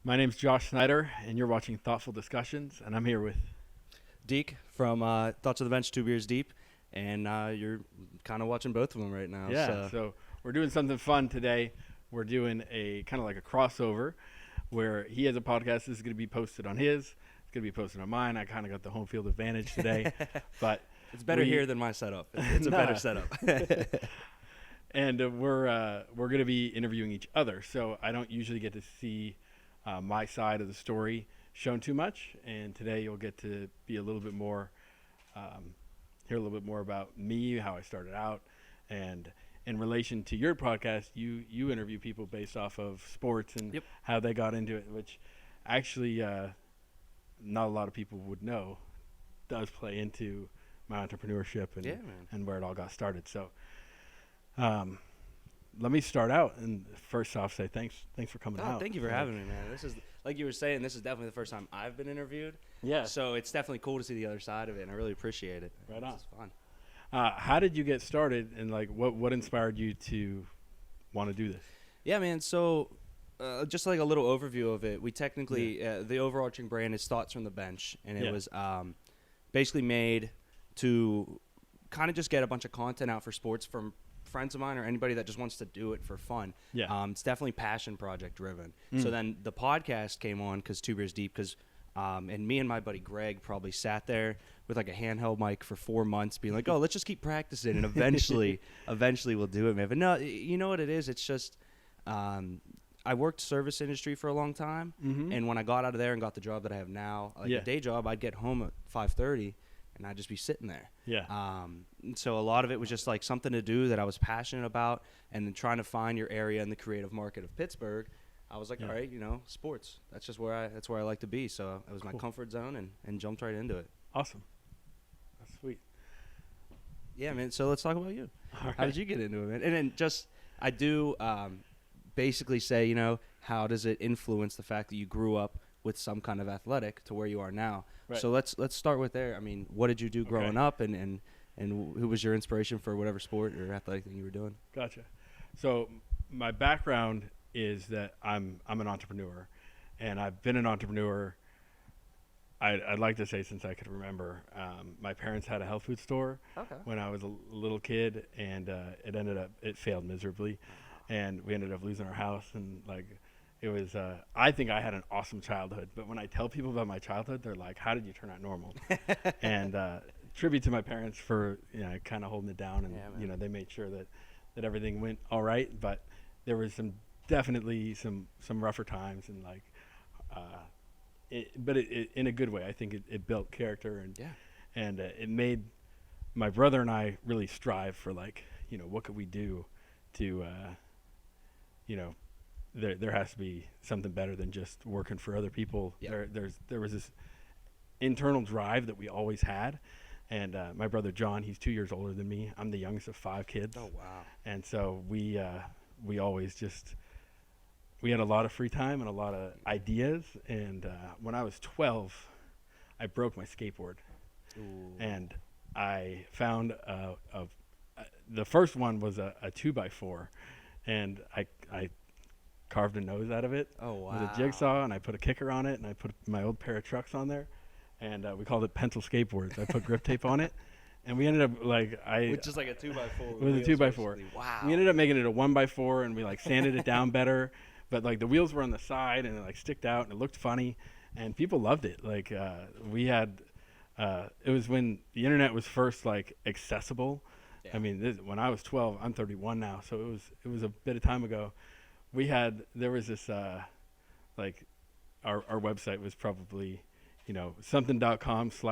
My name's Josh Snyder, and you're watching Thoughtful Discussions, and I'm here with. Deke from Thoughts of the Bench, 2 beers deep, and you're kind of watching both of them right now. Yeah, So so we're doing something fun today. We're doing a kind of like a crossover where he has a podcast. This is going to be posted on his. It's going to be posted on mine. I kind of got the home field advantage today, but it's better here than my setup. It's a better setup. and we're going to be interviewing each other. So I don't usually get to see my side of the story shown too much, and today you'll get to be a little bit more, hear a little bit more about me, how I started out, and in relation to your podcast, you interview people based off of sports and Yep. how they got into it, which actually not a lot of people would know does play into my entrepreneurship and Yeah, man. and where it all got started. So let me start out and first off say thanks for coming out. Thank you for having me, man. This is, like you were saying, this is definitely the first time I've been interviewed. Yeah. So it's definitely cool to see the other side of it, and I really appreciate it. Right on. It's fun. How did you get started, and like what inspired you to want to do this? Yeah, man. So just like a little overview of it, we technically, the overarching brand is Thoughts from the Bench, and it was basically made to kind of just get a bunch of content out for sports from friends of mine or anybody that just wants to do it for fun. Yeah. It's definitely passion project driven. So then the podcast came on because 2 beers deep, because and me and my buddy Greg probably sat there with like a handheld mic for 4 months being like, oh, let's just keep practicing, and eventually we'll do it, man. But no, you know what it is? It's just I worked service industry for a long time, and when I got out of there and got the job that I have now, like a day job, I'd get home at 5:30 and I'd just be sitting there. Yeah. And so a lot of it was just like something to do that I was passionate about, and then trying to find your area in the creative market of Pittsburgh. I was like, all right, sports. That's just where I like to be. So it was my comfort zone, and jumped right into it. Awesome. That's sweet. Yeah, man. So let's talk about you. All right. How did you get into it, man? And then just I do basically say, how does it influence the fact that you grew up with some kind of athletic to where you are now? Right. So let's start with there. I mean, what did you do growing up, and who was your inspiration for whatever sport or athletic thing you were doing? Gotcha. So my background is that I'm an entrepreneur, and I've been an entrepreneur. I'd like to say since I could remember. My parents had a health food store when I was a little kid, and it failed miserably, and we ended up losing our house, and like it was. I think I had an awesome childhood, but when I tell people about my childhood, they're like, "How did you turn out normal?" And tribute to my parents for kind of holding it down, and they made sure that everything went all right, but there was definitely some rougher times, and like but it in a good way. I think it built character, and it made my brother and I really strive for like what could we do to there has to be something better than just working for other people. There was this internal drive that we always had. And my brother John, he's 2 years older than me. I'm the youngest of 5 kids. Oh, wow. And so we always we had a lot of free time and a lot of ideas. And when I was 12, I broke my skateboard. Ooh. And I found the first one was a 2x4, and I carved a nose out of it with a jigsaw, and I put a kicker on it, and I put my old pair of trucks on there. And we called it pencil skateboards. I put grip tape on it, and we ended up which is like a 2x4. With a 2x4. Wow. We ended up making it a 1x4, and we like sanded it down better. But like the wheels were on the side, and it like sticked out, and it looked funny, and people loved it. Like we had, it was when the internet was first like accessible. Yeah. I mean, when I was 12, I'm 31 now, so it was a bit of time ago. There was this like our website was probably something.com /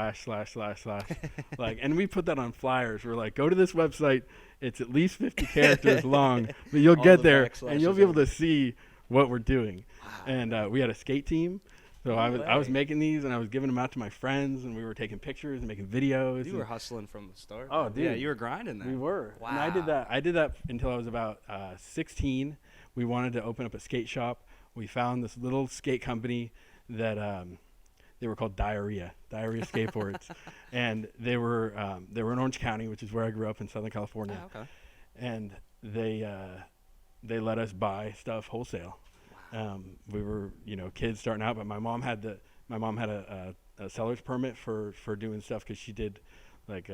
like, and we put that on flyers. We're like, go to this website. It's at least 50 characters long, but you'll get there and you'll be able to see what we're doing. Wow. And we had a skate team. So I was making these, and I was giving them out to my friends, and we were taking pictures and making videos. You were hustling from the start. Oh, dude. Yeah, you were grinding there. We were. Wow. And I did that until I was about 16. We wanted to open up a skate shop. We found this little skate company that they were called Diarrhea Skateboards, and they were in Orange County, which is where I grew up in Southern California. Oh, okay. And they let us buy stuff wholesale. Wow. We were, kids starting out, but my mom had a seller's permit for doing stuff because she did like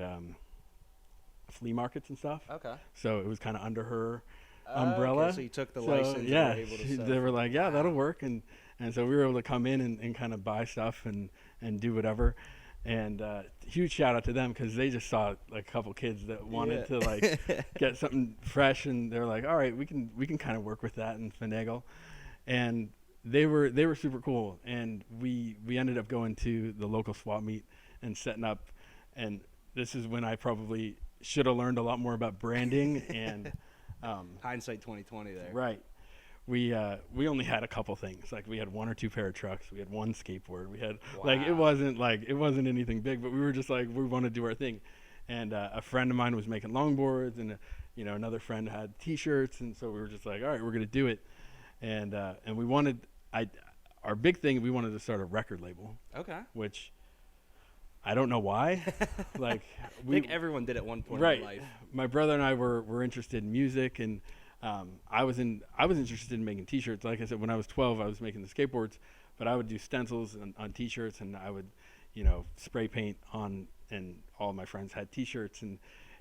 flea markets and stuff. Okay. So it was kind of under her Okay, umbrella. so you took the So, license yeah, and were able to sell. they were like, yeah, Wow. that'll work, and so we were able to come in and kind of buy stuff and do whatever. And huge shout out to them because they just saw like a couple kids that wanted to like get something fresh, and they're like, all right, we can kind of work with that and finagle. And they were super cool, and we ended up going to the local swap meet and setting up. And this is when I probably should have learned a lot more about branding and Hindsight 2020 there. right. We only had a couple things. Like we had one or two pair of trucks. We had one skateboard. We had it wasn't anything big, but we were just like, we want to do our thing. And a friend of mine was making longboards, and another friend had T-shirts, and so we were just like, all right, we're gonna do it. And we wanted our big thing, we wanted to start a record label. Okay. Which I don't know why. Like I think everyone did at one point right. in life. My brother and I were interested in music, and I was interested in making T-shirts. Like I said, when I was 12, I was making the skateboards, but I would do stencils on T-shirts, and I would, spray paint on, and all of my friends had T-shirts, and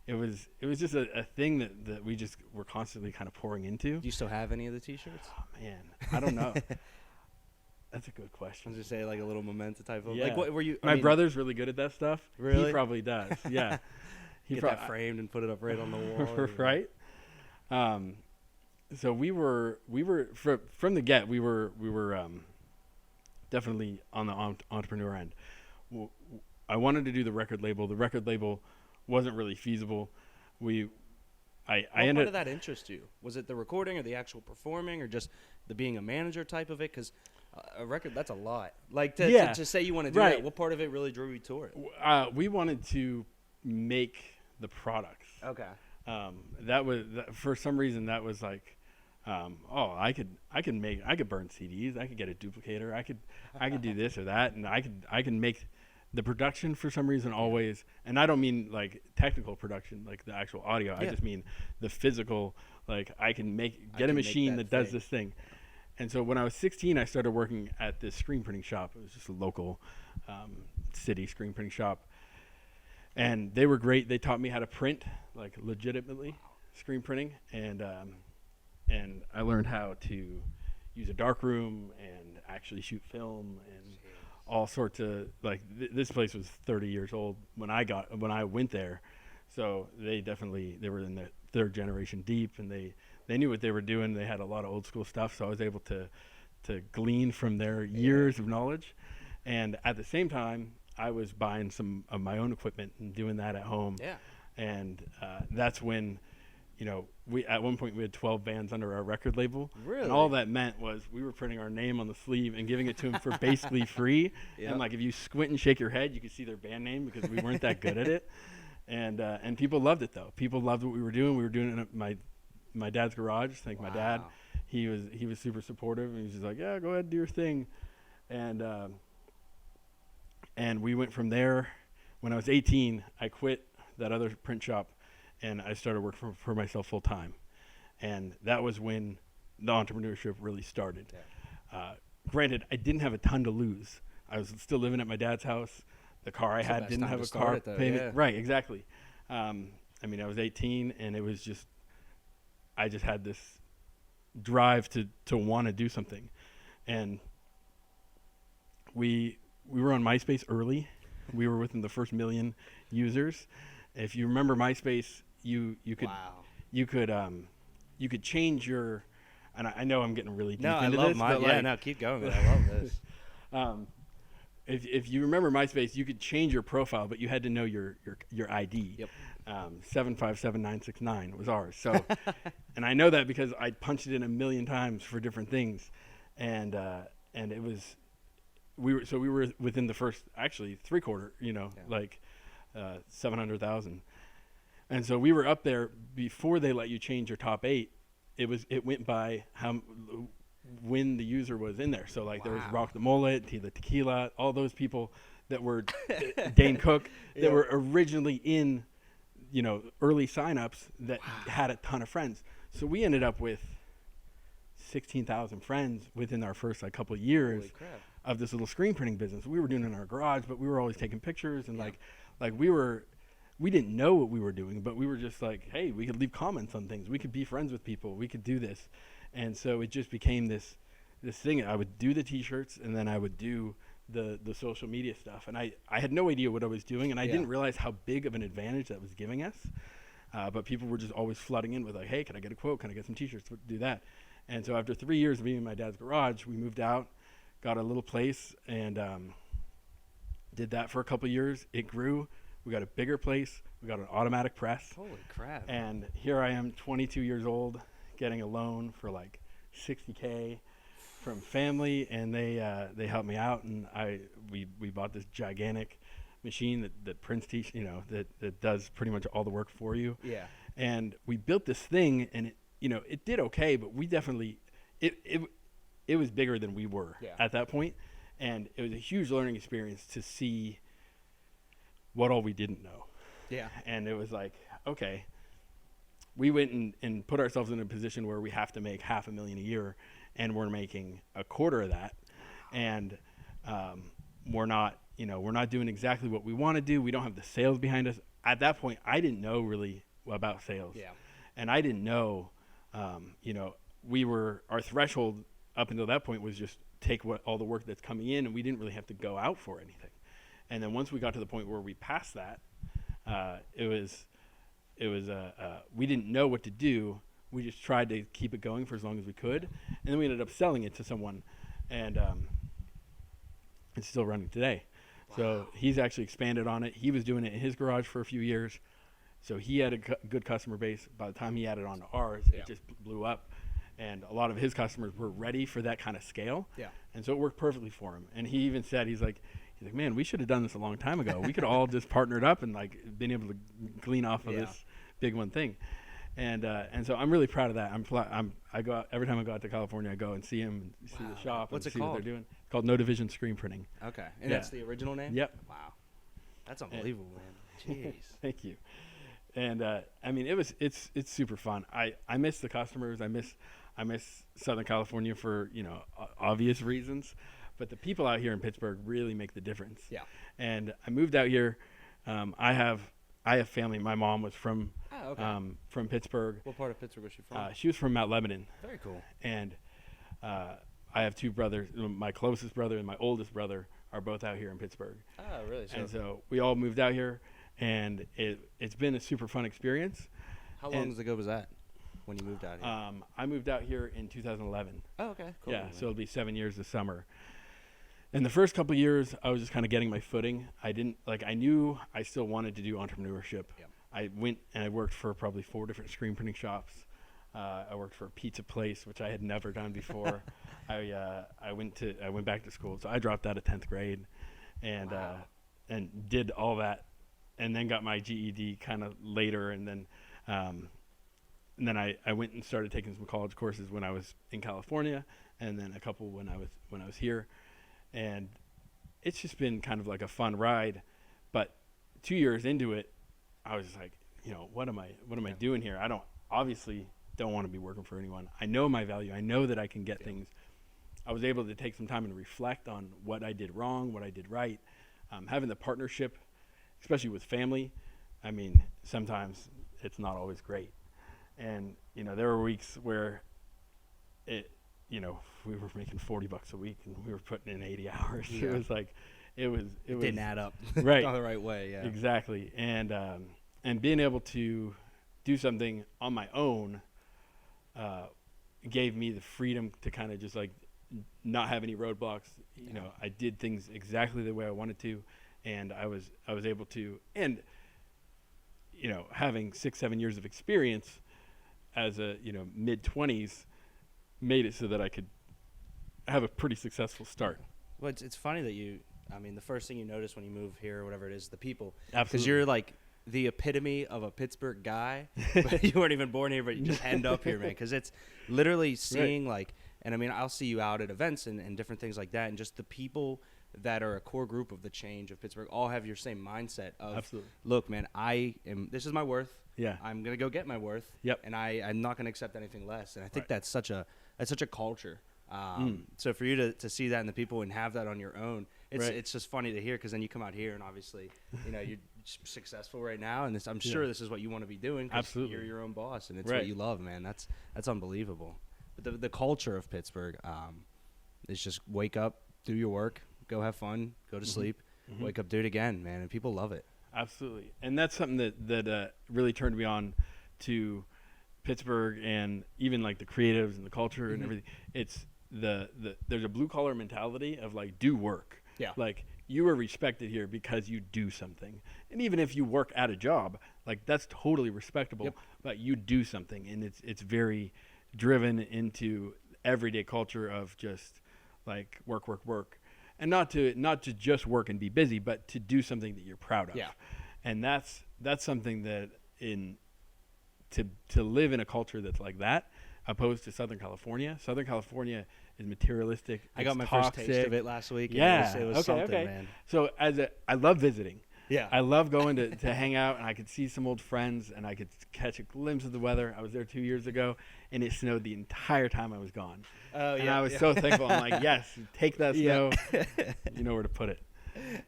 it was just a thing that we just were constantly kind of pouring into. Do you still have any of the T-shirts? Oh man, I don't know. That's a good I question. was just say like a little memento type of. Yeah. Like what were you? My brother's really good at that stuff. Really? He probably does. Yeah. Get that framed and put it up right on the wall. Right. So we were from the get. We were definitely on the entrepreneur end. I wanted to do the record label. The record label wasn't really feasible. What part of that interest you? Was it the recording or the actual performing or just the being a manager type of it? Because a record, that's a lot. Like to say you want to do that, what part of it really drew you toward it? We wanted to make the products. Okay. That was for some reason that was like, I could burn CDs. I could get a duplicator. I could do this or that, and I can make the production for some reason always. And I don't mean like technical production, like the actual audio. Yeah. I just mean the physical. Like I can get a machine that does this thing. And so when I was 16, I started working at this screen printing shop. It was just a local city screen printing shop. And they were great. They taught me how to print, like legitimately screen printing. And I learned how to use a darkroom and actually shoot film and all sorts of, like, this place was 30 years old when I went there. So they were in the third generation deep, and they knew what they were doing. They had a lot of old school stuff. So I was able to glean from their years of knowledge. And at the same time, I was buying some of my own equipment and doing that at home. Yeah. And that's when, at one point we had 12 bands under our record label. Really? And all that meant was we were printing our name on the sleeve and giving it to them for basically free. Yep. And like if you squint and shake your head, you could see their band name because we weren't that good at it. And people loved it though. People loved what we were doing. We were doing it in my dad's garage. Thank my dad. He was super supportive, and he was just like, yeah, go ahead, do your thing. And we went from there. When I was 18, I quit that other print shop, and I started working for myself full time. And that was when the entrepreneurship really started. Yeah. Granted, I didn't have a ton to lose. I was still living at my dad's house. The car I had didn't have a car payment. Yeah. Right, exactly. I was 18, and it was just, I just had this drive to want to do something. And we were on MySpace early. We were within the first 1 million users. If you remember MySpace, you could change your, and I know I'm getting really deep into this. Keep going, man. I love this. If you remember MySpace, you could change your profile, but you had to know your ID. Yep. 757969 was ours. So, and I know that because I punched it in 1 million times for different things, and it was. We were within the first, actually, 3/4, 700,000. And so we were up there before they let you change your top 8. It went by when the user was in there. So there was Rock the Mullet, Tila Tequila, all those people that were Dane Cook that were originally in, early signups that had a ton of friends. So we ended up with 16,000 friends within our first like couple of years Holy crap. of this little screen printing business. We were doing it in our garage, but we were always taking pictures and Yeah. like we didn't know what we were doing, but we were just like, hey, we could leave comments on things. We could be friends with people. We could do this. And so it just became this thing. I would do the t-shirts and then I would do the social media stuff. And I had no idea what I was doing, and I didn't realize how big of an advantage that was giving us. But people were just always flooding in with like, hey, can I get a quote? Can I get some t-shirts? Do that. And so after 3 years of being in my dad's garage, we moved out, got a little place, and did that for a couple of years. It grew. We got a bigger place. We got an automatic press. Holy crap. And here I am, 22 years old, getting a loan for like $60K from family, and they helped me out, and we bought this gigantic machine that prints that does pretty much all the work for you. Yeah. And we built this thing, and it did okay, but we definitely it was bigger than we were at that point, and it was a huge learning experience to see what all we didn't know. Yeah. And it was like, okay, we went and put ourselves in a position where we have to make $500,000 a year, and we're making a quarter of that, and we're not doing exactly what we want to do. We don't have the sales behind us. At that point, I didn't know really about sales. Yeah. And I didn't know, our threshold up until that point was just take all the work that's coming in, and we didn't really have to go out for anything. And then once we got to the point where we passed that, we didn't know what to do. We just tried to keep it going for as long as we could. And then we ended up selling it to someone, and it's still running today. Wow. So he's actually expanded on it. He was doing it in his garage for a few years. So he had a good customer base. By the time he added on to ours, it just blew up. And a lot of his customers were ready for that kind of scale. Yeah. And so it worked perfectly for him. And he even said, he's like, man, we should have done this a long time ago. We could all just partnered up and like been able to glean off of this big one thing. And so I'm really proud of that. I go out, every time I go out to California, I go and see him, and see the shop, What's and it see called? what they're doing. It's called No Division Screen Printing. Okay. And that's the original name? Yep. Wow. That's unbelievable, man. Jeez. Thank you. And I mean, it's super fun. I miss the customers. I miss Southern California for obvious reasons, but the people out here in Pittsburgh really make the difference. Yeah. And I moved out here. I have family. My mom was from Pittsburgh. What part of Pittsburgh was she from? She was from Mount Lebanon. Very cool. And I have two brothers. My closest brother and my oldest brother are both out here in Pittsburgh. Oh, really? And so we all moved out here, and it's been a super fun experience. How long ago was that when you moved out here? I moved out here in 2011. Oh, okay. Cool. Yeah, so it'll be 7 years this summer. And the first couple of years, I was just kind of getting my footing. I knew I still wanted to do entrepreneurship. Yeah. I went and I worked for probably 4 different screen printing shops. I worked for a pizza place, which I had never done before. I went back to school, so I dropped out of 10th grade, and did all that, and then got my GED kind of later, and then I went and started taking some college courses when I was in California, and then a couple when I was here. And it's just been kind of like a fun ride, but 2 years into it, I was just like, what am I doing here? I obviously don't want to be working for anyone. I know my value. I know that I can get things. I was able to take some time and reflect on what I did wrong, what I did right. Having the partnership, especially with family, I mean, sometimes it's not always great. And, there were weeks where we were making $40 a week and we were putting in 80 hours. Yeah. It was like, it didn't add up. Right. Not the right way. Yeah. Exactly. And being able to do something on my own gave me the freedom to kind of just like not have any roadblocks. I did things exactly the way I wanted to, and I was able to, and having 6-7 years of experience as a mid-20s made it so that I could have a pretty successul start. Well, it's funny that the first thing you notice when you move here or whatever it is, the people. Absolutely. Because you're like the epitome of a Pittsburgh guy, but you weren't even born here, but you just end up here, man. Because it's literally seeing and I'll see you out at events and different things like that, and just the people that are a core group of the change of Pittsburgh all have your same mindset of, Absolutely. look, man, this is my worth. Yeah. I'm going to go get my worth. Yep. And I'm not going to accept anything less. And I think that's such a culture. So for you to see that in the people and have that on your own, it's just funny to hear, because then you come out here and obviously, you're successful right now, and I'm sure this is what you want to be doing. Absolutely. You're your own boss, and it's what you love, man. That's unbelievable. But the culture of Pittsburgh is just wake up, do your work, go have fun, go to sleep, wake up, do it again, man, and people love it. Absolutely. And that's something that really turned me on to Pittsburgh, and even like the creatives and the culture and everything. It's there's a blue collar mentality of like, do work. Yeah. Like, you are respected here because you do something. And even if you work at a job, like, that's totally respectable, but you do something. And it's very driven into everyday culture of just like work. And not to just work and be busy, but to do something that you're proud of. Yeah. And that's something that to live in a culture that's like that, opposed to Southern California. Southern California is materialistic. I got my toxic. first taste of it last week. Yeah. It was something, man. So I love visiting. Yeah. I love going to hang out, and I could see some old friends, and I could catch a glimpse of the weather. I was there 2 years ago, and it snowed the entire time I was gone. Oh, and I was so thankful. I'm like, yes, take that snow. You know where to put it.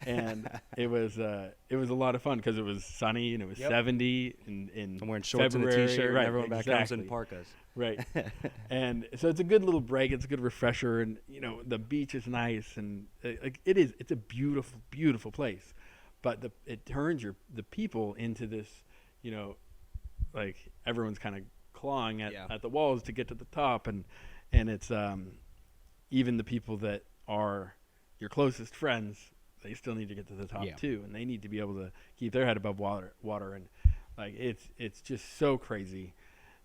And it was a lot of fun because it was sunny and it was 70 in I'm wearing shorts February, and a t-shirt, right, and everyone back home's in exactly. parkas. Right. And so it's a good little break. It's a good refresher, and the beach is nice, and it's a beautiful, beautiful place. But it turns the people into this, like everyone's kind of clawing at the walls to get to the top, and it's even the people that are your closest friends, they still need to get to the top too, and they need to be able to keep their head above water, and like it's just so crazy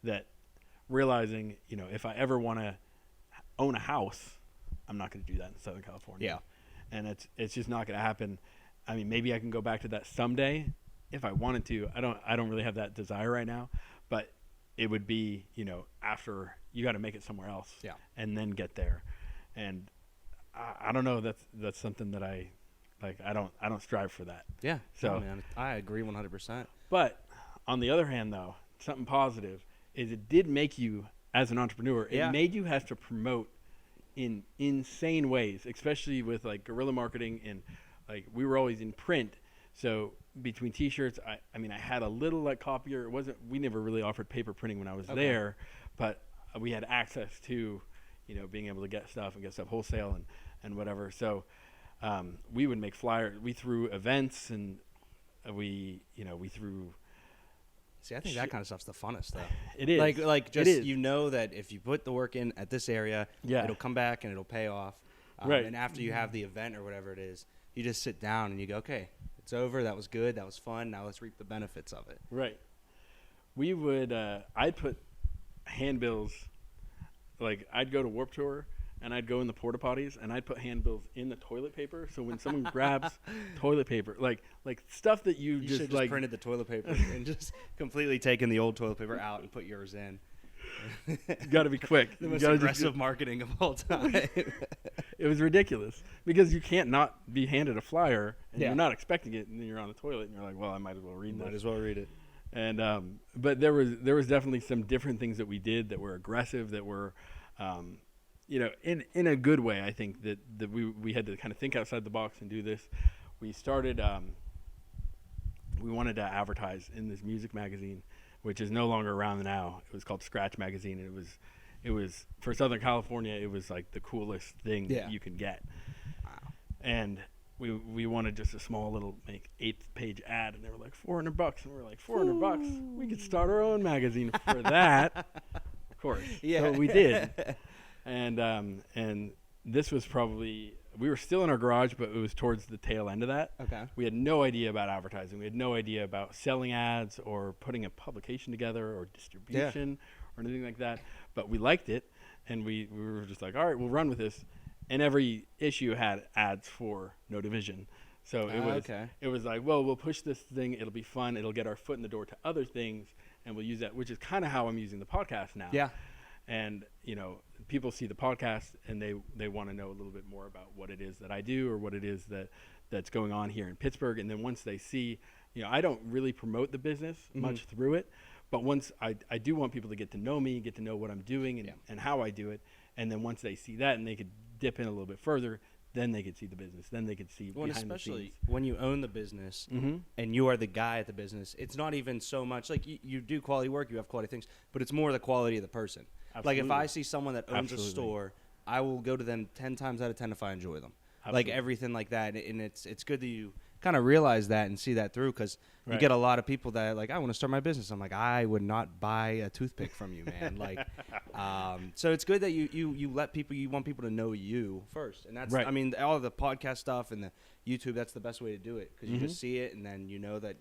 that realizing, if I ever want to own a house, I'm not going to do that in Southern California. Yeah. And it's just not going to happen. I mean, maybe I can go back to that someday if I wanted to. I don't really have that desire right now, but it would be, after you got to make it somewhere else and then get there. And I don't know, that's something that I don't strive for that. Yeah. So, no, man, I agree 100%. But on the other hand, though, something positive is it did make you, as an entrepreneur, it made you have to promote in insane ways, especially with like guerrilla marketing, and like we were always in print. So between T-shirts, I mean, I had a little like copier. We never really offered paper printing when I was there, but we had access to, being able to get stuff wholesale and whatever. So we would make flyers. We threw events, and we threw. See, I think that kind of stuff's the funnest, though. It is. Like just, that if you put the work in at this area, it'll come back and it'll pay off. Right. And after you have the event or whatever it is, you just sit down and you go, okay, it's over. That was good. That was fun. Now let's reap the benefits of it. Right. We would, I'd put handbills, like I'd go to Warped Tour, and I'd go in the porta potties, and I'd put handbills in the toilet paper. So when someone grabs toilet paper, like stuff that you should just printed the toilet paper and just completely taken the old toilet paper out and put yours in. You got to be quick. The most aggressive marketing of all time. It was ridiculous because you can't not be handed a flyer, and you're not expecting it, and then you're on the toilet, and you're like, well, I might as well read this. Might as well read it. And but there was definitely some different things that we did that were aggressive, that were in a good way. I think that we had to kind of think outside the box and do this. We started we wanted to advertise in this music magazine, which is no longer around now. It was called Scratch Magazine, and it was for Southern California, it was like the coolest thing that you could get. Wow. And we wanted just a small little 8-page ad, and they were like $400, and we were like, $400, we could start our own magazine for that. Of course. So we did. And this was probably, we were still in our garage, but it was towards the tail end of that. Okay. We had no idea about advertising. We had no idea about selling ads or putting a publication together or distribution or anything like that. But we liked it, and we were just like, all right, we'll run with this. And every issue had ads for No Division. So it was like, well, we'll push this thing. It'll be fun. It'll get our foot in the door to other things, and we'll use that, which is kind of how I'm using the podcast now. Yeah. And, people see the podcast and they want to know a little bit more about what it is that I do or what it is that's going on here in Pittsburgh. And then once they see, I don't really promote the business much through it, but once I do want people to get to know me, get to know what I'm doing and how I do it. And then once they see that and they could dip in a little bit further, then they could see the business. Then they could see behind the scenes. Especially when you own the business and you are the guy at the business, it's not even so much like you do quality work, you have quality things, but it's more the quality of the person. Absolutely. Like if I see someone that owns a store, I will go to them 10 times out of 10 if I enjoy them. Like everything like that. And it's good that you kind of realize that and see that through, because you get a lot of people that are like, I want to start my business. I'm like, I would not buy a toothpick from you, man. Like, so it's good that you let people, you want people to know you first. And that's, I mean, all of the podcast stuff and the YouTube, that's the best way to do it, because you just see it and then you know that.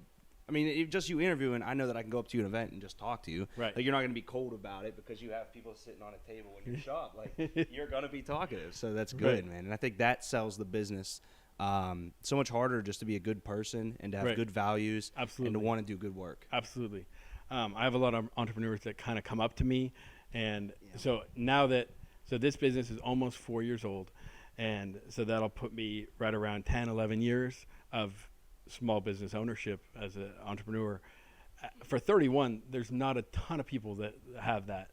I mean, just you interviewing, I know that I can go up to you at an event and just talk to you. Right. Like, you're not going to be cold about it because you have people sitting on a table in your shop. Like, you're going to be talkative. So that's good, man. And I think that sells the business so much harder, just to be a good person and to have good values and to want to do good work. Absolutely. I have a lot of entrepreneurs that kind of come up to me. And so now so this business is almost 4 years old. And so that'll put me right around 10, 11 years of small business ownership as an entrepreneur. For 31, there's not a ton of people that have that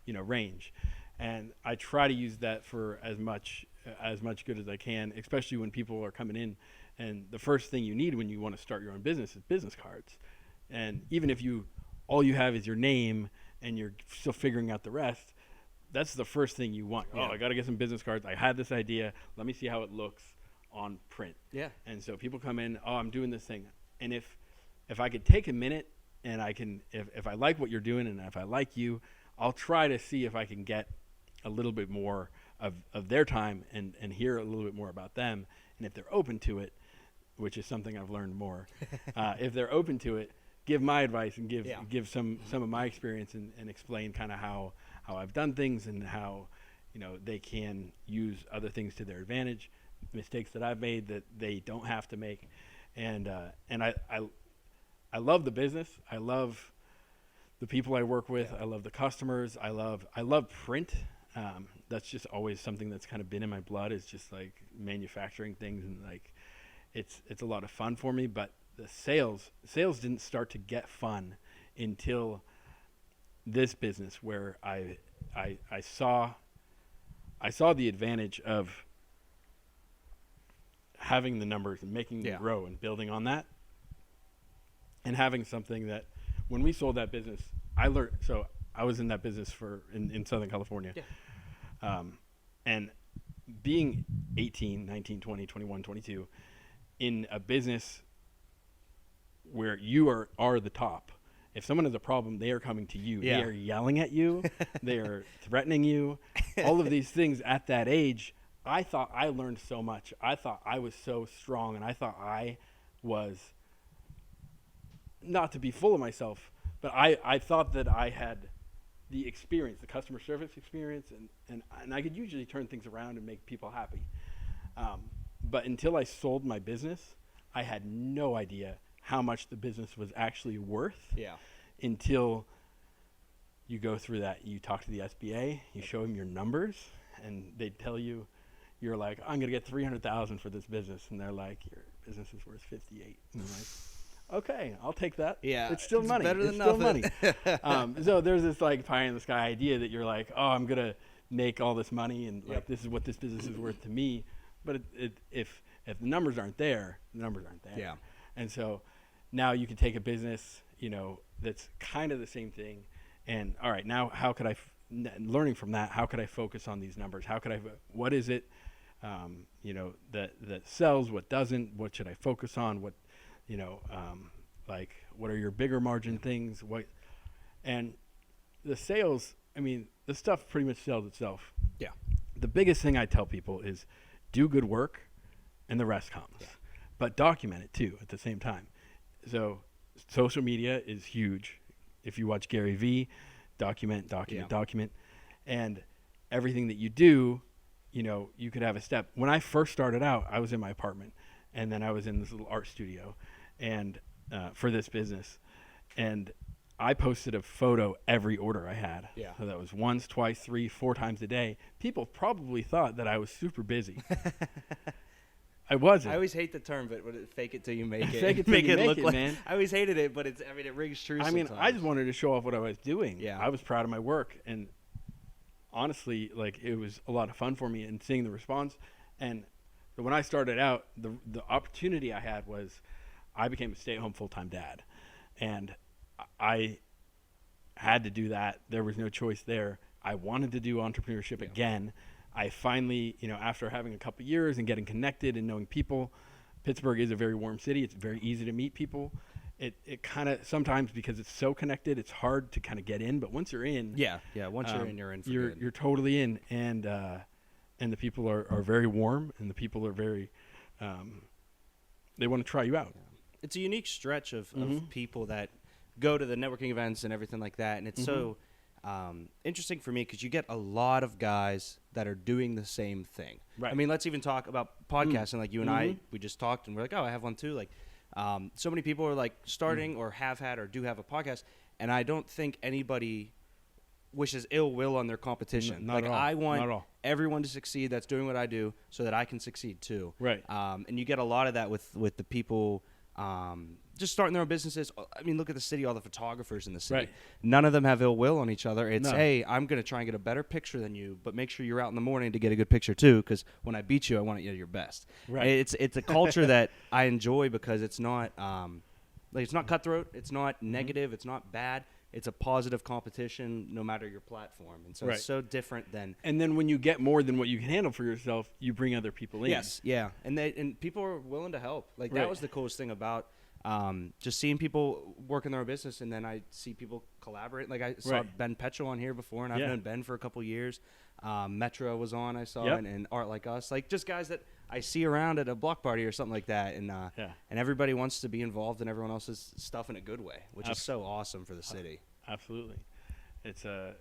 range, and I try to use that for as much good as I can, especially when people are coming in. And the first thing you need when you want to start your own business is business cards. And even if all you have is your name and you're still figuring out the rest, that's the first thing you want. I got to get some business cards. I had this idea, let me see how it looks on print. And so people come in, I'm doing this thing. And if I could take a minute and I can, if I like what you're doing and if I like you, I'll try to see if I can get a little bit more of their time and hear a little bit more about them. And if they're open to it, which is something I've learned more, if they're open to it, give my advice and give some of my experience and explain kind of how I've done things and how, they can use other things to their advantage. Mistakes that I've made that they don't have to make, and I love the business. I love the people I work with. I love the customers. I love print. That's just always something that's kind of been in my blood. Is just like manufacturing things, and like it's a lot of fun for me. But the sales didn't start to get fun until this business, where I saw the advantage of having the numbers and making them grow and building on that, and having something that when we sold that business, I learned. So I was in that business in Southern California. And being 18, 19, 20, 21, 22 in a business where you are the top. If someone has a problem, they are coming to you. They are yelling at you. They are threatening you. All of these things at that age, I thought I learned so much. I thought I was so strong, and I thought I was, not to be full of myself, but I thought that I had the experience, the customer service experience, and I could usually turn things around and make people happy. But until I sold my business, I had no idea how much the business was actually worth. Until you go through that. You talk to the SBA, you show them your numbers, and they tell you, you're like, I'm going to get $300,000 for this business. And they're like, your business is worth 58. And I'm like, okay, I'll take that. It's still money. Better than nothing. So there's this like pie in the sky idea that you're like, I'm going to make all this money. And like, this is what this business is worth to me. But if the numbers aren't there, the numbers aren't there. And so now you can take a business, that's kind of the same thing. And all right, now how could learning from that, how could I focus on these numbers? What is it, that sells, what doesn't, what should I focus on? What, like, what are your bigger margin things? And the sales, I mean, the stuff pretty much sells itself. The biggest thing I tell people is do good work and the rest comes, but document it too at the same time. So social media is huge. If you watch Gary Vee, document, and everything that you do, you could have a step. When I first started out, I was in my apartment, and then I was in this little art studio, and for this business, and I posted a photo every order I had. Yeah. So that was once, twice, 3, 4 times a day. People probably thought that I was super busy. I wasn't. I always hate the term, but fake it till you make it. Fake it till make you it make look it, like. man. I always hated it, but it rings true. I mean, sometimes. I just wanted to show off what I was doing. Yeah. I was proud of my work, and honestly, like, it was a lot of fun for me, and seeing the response. And when I started out, the opportunity I had was I became a stay-at-home full-time dad, and I had to do that. There was no choice there. I wanted to do entrepreneurship again. I finally, after having a couple years and getting connected and knowing people, Pittsburgh is a very warm city. It's very easy to meet people. It kind of, sometimes because it's so connected, it's hard to kind of get in. But once you're in, once you're in, you're in. For you're good. you're totally in, and the people are very warm, and the people are very, they want to try you out. It's a unique stretch of people that go to the networking events and everything like that, and it's so interesting for me because you get a lot of guys that are doing the same thing. Right. I mean, let's even talk about podcasting. Like you and I, we just talked, and we're like, oh, I have one too. Like, so many people are like starting or have had or do have a podcast, and I don't think anybody wishes ill will on their competition. Not like at all. I Not want at all. everyone to succeed that's doing what I do, so that I can succeed too. Right. And you get a lot of that with the people. Just starting their own businesses. I mean, look at the city, all the photographers in the city. Right. None of them have ill will on each other. It's, No. hey, I'm going to try and get a better picture than you, but make sure you're out in the morning to get a good picture too, because when I beat you, I want you to your best. Right. It's a culture that I enjoy because it's not it's not cutthroat, it's not negative, it's not bad. It's a positive competition no matter your platform. And so Right. it's so different than And then when you get more than what you can handle for yourself, you bring other people in. Yes, yeah, and people are willing to help. Like Right. that was the coolest thing about just seeing people work in their own business, and then I see people collaborate. Like I saw Right. Ben Petro on here before, and I've Yeah. known Ben for a couple years. Metro was on, I saw, Yep. and Art Like Us, like just guys that I see around at a block party or something like that, and Yeah. and everybody wants to be involved in everyone else's stuff in a good way, which is so awesome for the city. Absolutely. To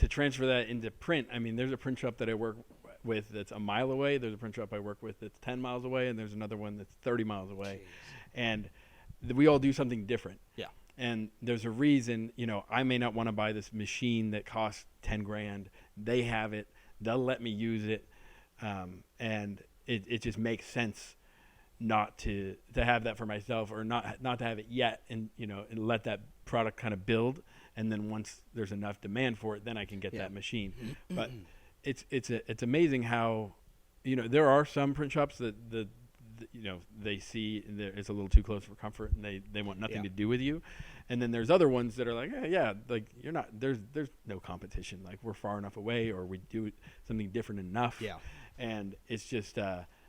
transfer that into print. I mean, there's a print shop that I work with that's a mile away. There's a print shop I work with that's 10 miles away, and there's another one that's 30 miles away. Jeez. And we all do something different. Yeah. And there's a reason, I may not want to buy this machine that costs 10 grand. They have it. They'll let me use it. And it just makes sense not to have that for myself, or not to have it yet, and and let that product kind of build, and then once there's enough demand for it, then I can get that machine. But it's amazing how there are some print shops that they see it's a little too close for comfort, and they want nothing to do with you. And then there's other ones that are like, like you're not, there's no competition, like we're far enough away, or we do something different enough. And it's just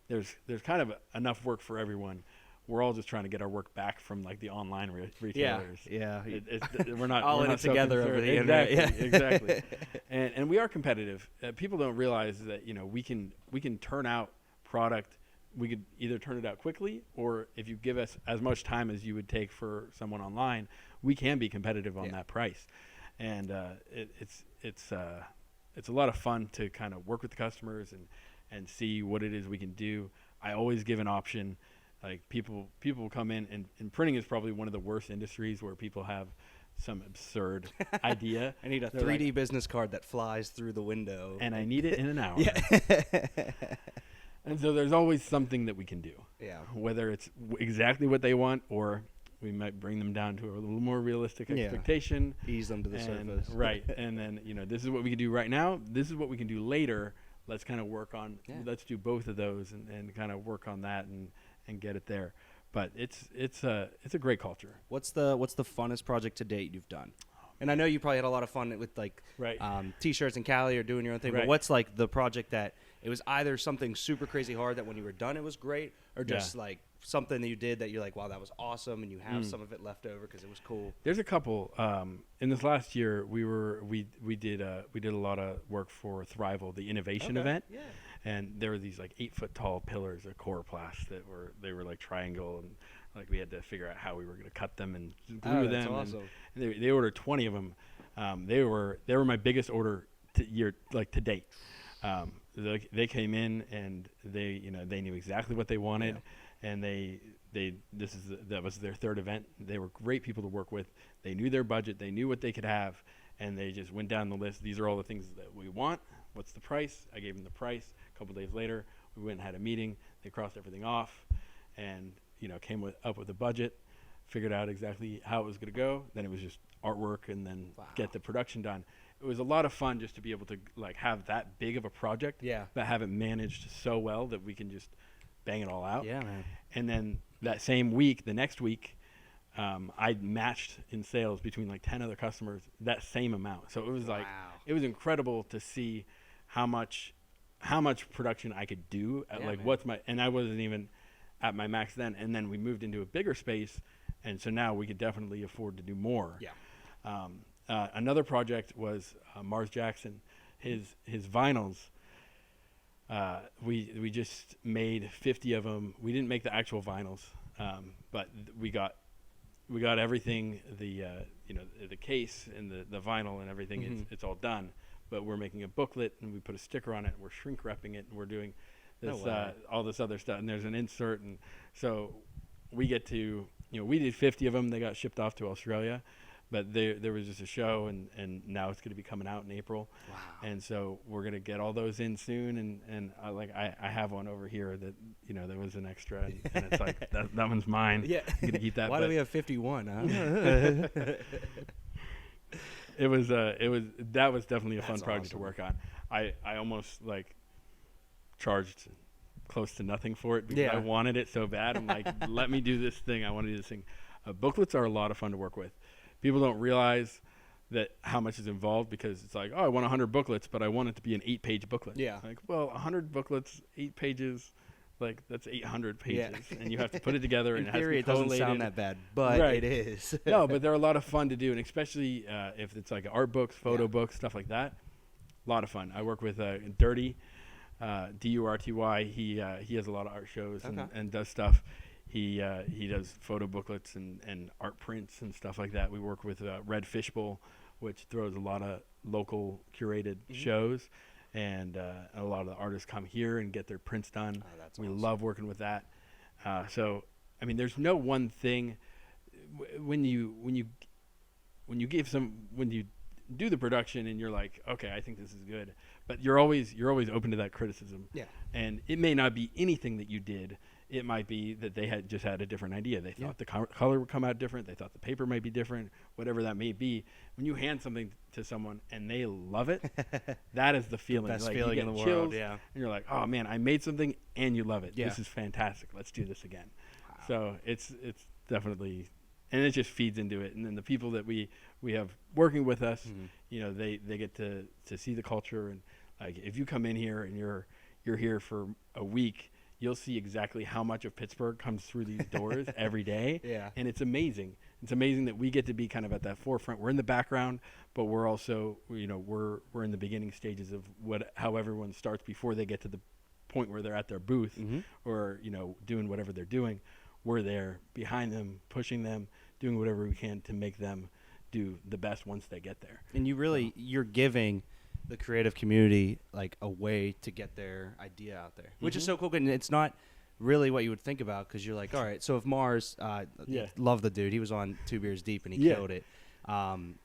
there's kind of enough work for everyone. We're all just trying to get our work back from like the online retailers. We're not all we're in not it together over the exactly, internet. Exactly. And we are competitive. People don't realize that we can turn out product. We could either turn it out quickly, or if you give us as much time as you would take for someone online, we can be competitive on that price. And it's a lot of fun to kind of work with the customers and see what it is we can do. I always give an option. Like people will come in, and printing is probably one of the worst industries where people have some absurd idea. I need a 3D business card that flies through the window. And I need it in an hour. And so there's always something that we can do. Yeah. Whether it's exactly what they want, or we might bring them down to a little more realistic expectation. Ease them to the surface. Right. And then, this is what we can do right now. This is what we can do later. Let's kind of work on, let's do both of those and kind of work on that and get it there. But it's a great culture. What's the funnest project to date you've done? And I know you probably had a lot of fun with like T-shirts and Cali, or doing your own thing. Right. But what's like the project that it was either something super crazy hard that when you were done it was great, or just like something that you did that you're like, wow, that was awesome, and you have some of it left over because it was cool? There's a couple. In this last year, we did a lot of work for Thrival, the innovation event. Yeah. And there were these like 8-foot tall pillars of coroplast that were like triangle, and like we had to figure out how we were going to cut them and glue them. Awesome. And they ordered 20 of them. They were my biggest order to date. They came in, and they knew exactly what they wanted, and that was their third event. They were great people to work with. They knew their budget. They knew what they could have, and they just went down the list. These are all the things that we want. What's the price? I gave them the price. A couple days later, we went and had a meeting. They crossed everything off, and came up with a budget, figured out exactly how it was going to go. Then it was just artwork, and then get the production done. It was a lot of fun just to be able to have that big of a project, but have it managed so well that we can just bang it all out. Yeah, man. And then that same week, the next week, I matched in sales between like 10 other customers that same amount. So it was it was incredible to see how much production I could do at and I wasn't even at my max then. And then we moved into a bigger space, and so now we could definitely afford to do more. Yeah. Another project was Mars Jackson, his vinyls. We just made 50 of them. We didn't make the actual vinyls, but we got everything, the case and the vinyl and everything. It's all done. But we're making a booklet, and we put a sticker on it. We're shrink wrapping it, and we're doing this all this other stuff. And there's an insert, and so we get to we did 50 of them. They got shipped off to Australia. But there was just a show, and now it's going to be coming out in April. Wow. And so we're going to get all those in soon. And I have one over here that, there was an extra. And it's like, that one's mine. Yeah. I'm going to keep that. Why do we have 51, huh? That was definitely a fun project awesome. to work on. I almost charged close to nothing for it because I wanted it so bad. I'm like, let me do this thing. I want to do this thing. Booklets are a lot of fun to work with. People don't realize that how much is involved because it's like, oh, I want 100 booklets, but I want it to be an 8-page booklet. Yeah. Like, well, 100 booklets, 8 pages, that's 800 pages, and you have to put it together. In and theory, it has to be doesn't sound that bad, but it is. No, but they're a lot of fun to do, and especially if it's like art books, photo books, stuff like that. A lot of fun. I work with Dirty, Durty. He has a lot of art shows and does stuff. He does photo booklets and art prints and stuff like that. We work with Red Fishbowl, which throws a lot of local curated shows, and a lot of the artists come here and get their prints done. Oh, that's we awesome. love working with that. So, I mean, there's no one thing when you do the production and you're like, okay, I think this is good, but you're always open to that criticism. Yeah. And it may not be anything that you did. It might be that they had just had a different idea. They thought the color would come out different. They thought the paper might be different, whatever that may be. When you hand something to someone and they love it, that is the feeling. Best like feeling you get in the chills, world, yeah. And you're like, oh, man, I made something and you love it. Yeah. This is fantastic. Let's do this again. Wow. So it's definitely, and it just feeds into it. And then the people that we have working with us, they get to see the culture. And like if you come in here and you're here for a week, you'll see exactly how much of Pittsburgh comes through these doors every day. Yeah. And it's amazing. It's amazing that we get to be kind of at that forefront. We're in the background, but we're also, we're in the beginning stages of how everyone starts before they get to the point where they're at their booth or, doing whatever they're doing. We're there behind them, pushing them, doing whatever we can to make them do the best once they get there. And you're giving the creative community like a way to get their idea out there, which is so cool. And it's not really what you would think about because you're like, all right, so if Mars, love the dude, he was on 2 Beers Deep and he killed it.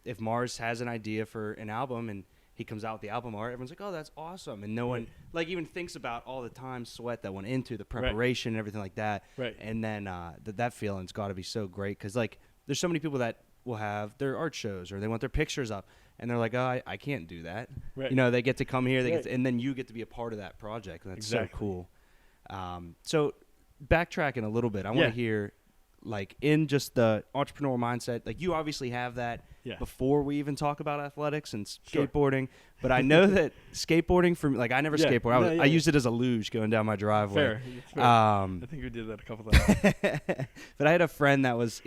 If Mars has an idea for an album and he comes out with the album art, everyone's like, oh, that's awesome. And no one like even thinks about all the time, sweat that went into the preparation and everything like that. Right. And then that feeling's got to be so great because like there's so many people that will have their art shows or they want their pictures up. And they're like, oh, I can't do that. Right. They get to come here, and then you get to be a part of that project, and that's so cool. So backtracking a little bit, I want to hear, like, in just the entrepreneurial mindset, like you obviously have that before we even talk about athletics and skateboarding. But I know that skateboarding, for me, like I never skateboard. I used it as a luge going down my driveway. Fair. I think we did that a couple times. But I had a friend that was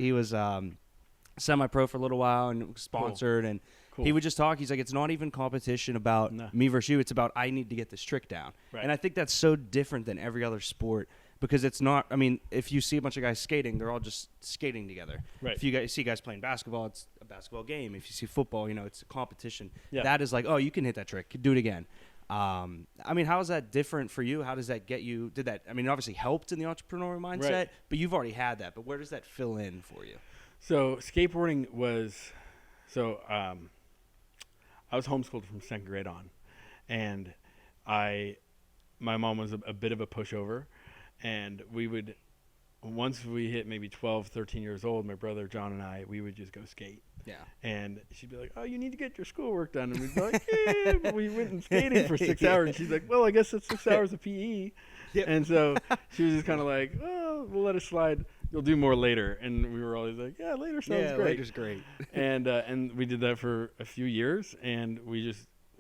semi-pro for a little while and sponsored and. Cool. He would just talk. He's like, it's not even competition about me versus you. It's about I need to get this trick down. Right. And I think that's so different than every other sport because it's not – I mean, if you see a bunch of guys skating, they're all just skating together. Right. If you see guys playing basketball, it's a basketball game. If you see football, it's a competition. Yeah. That is like, oh, you can hit that trick. Do it again. I mean, how is that different for you? How does that get you? Did that? I mean, it obviously helped in the entrepreneurial mindset, Right. but you've already had that. But where does that fill in for you? So skateboarding was so I was homeschooled from second grade on, and my mom was a bit of a pushover, and we would once we hit maybe 12, 13 years old, my brother John and we would just go skate. Yeah. And she'd be like, "Oh, you need to get your schoolwork done." And we'd be like, "Yeah," but we went and skated for 6 hours. And she's like, "Well, I guess it's 6 hours of PE." Yep. And so she was just kind of like, "Oh, we'll let it slide. You'll do more later." And we were always like, "Yeah, later sounds great." Later's great. And we did that for a few years, and we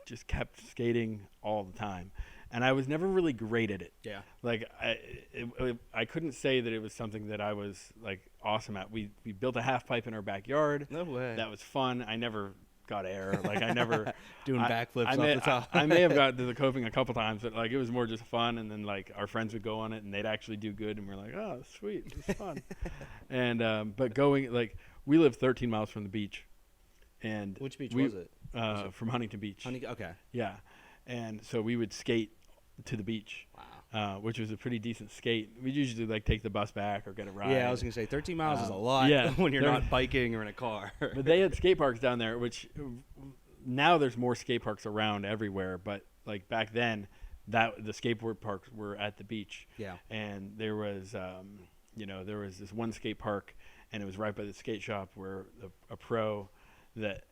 just kept skating all the time. And I was never really great at it. Yeah. Like I couldn't say that it was something that I was like awesome at. We built a half pipe in our backyard. No way. That was fun. I never got air. Like I never Doing backflips off the top. I may have got to the coping a couple times, but like it was more just fun. And then like our friends would go on it, and they'd actually do good, and we're like, "Oh, sweet, it's fun." And but going like we lived 13 miles from the beach, and Which beach was it? From Huntington Beach. Okay. Yeah, and so we would skate to the beach. Wow. Which was a pretty decent skate. We'd usually like take the bus back or get a ride. Yeah, I was gonna say 13 miles is a lot. Yeah, when you're not biking or in a car. But they had skate parks down there, which now there's more skate parks around everywhere. But like back then, that the skateboard parks were at the beach. Yeah. And there was, there was this one skate park, and it was right by the skate shop where a pro that.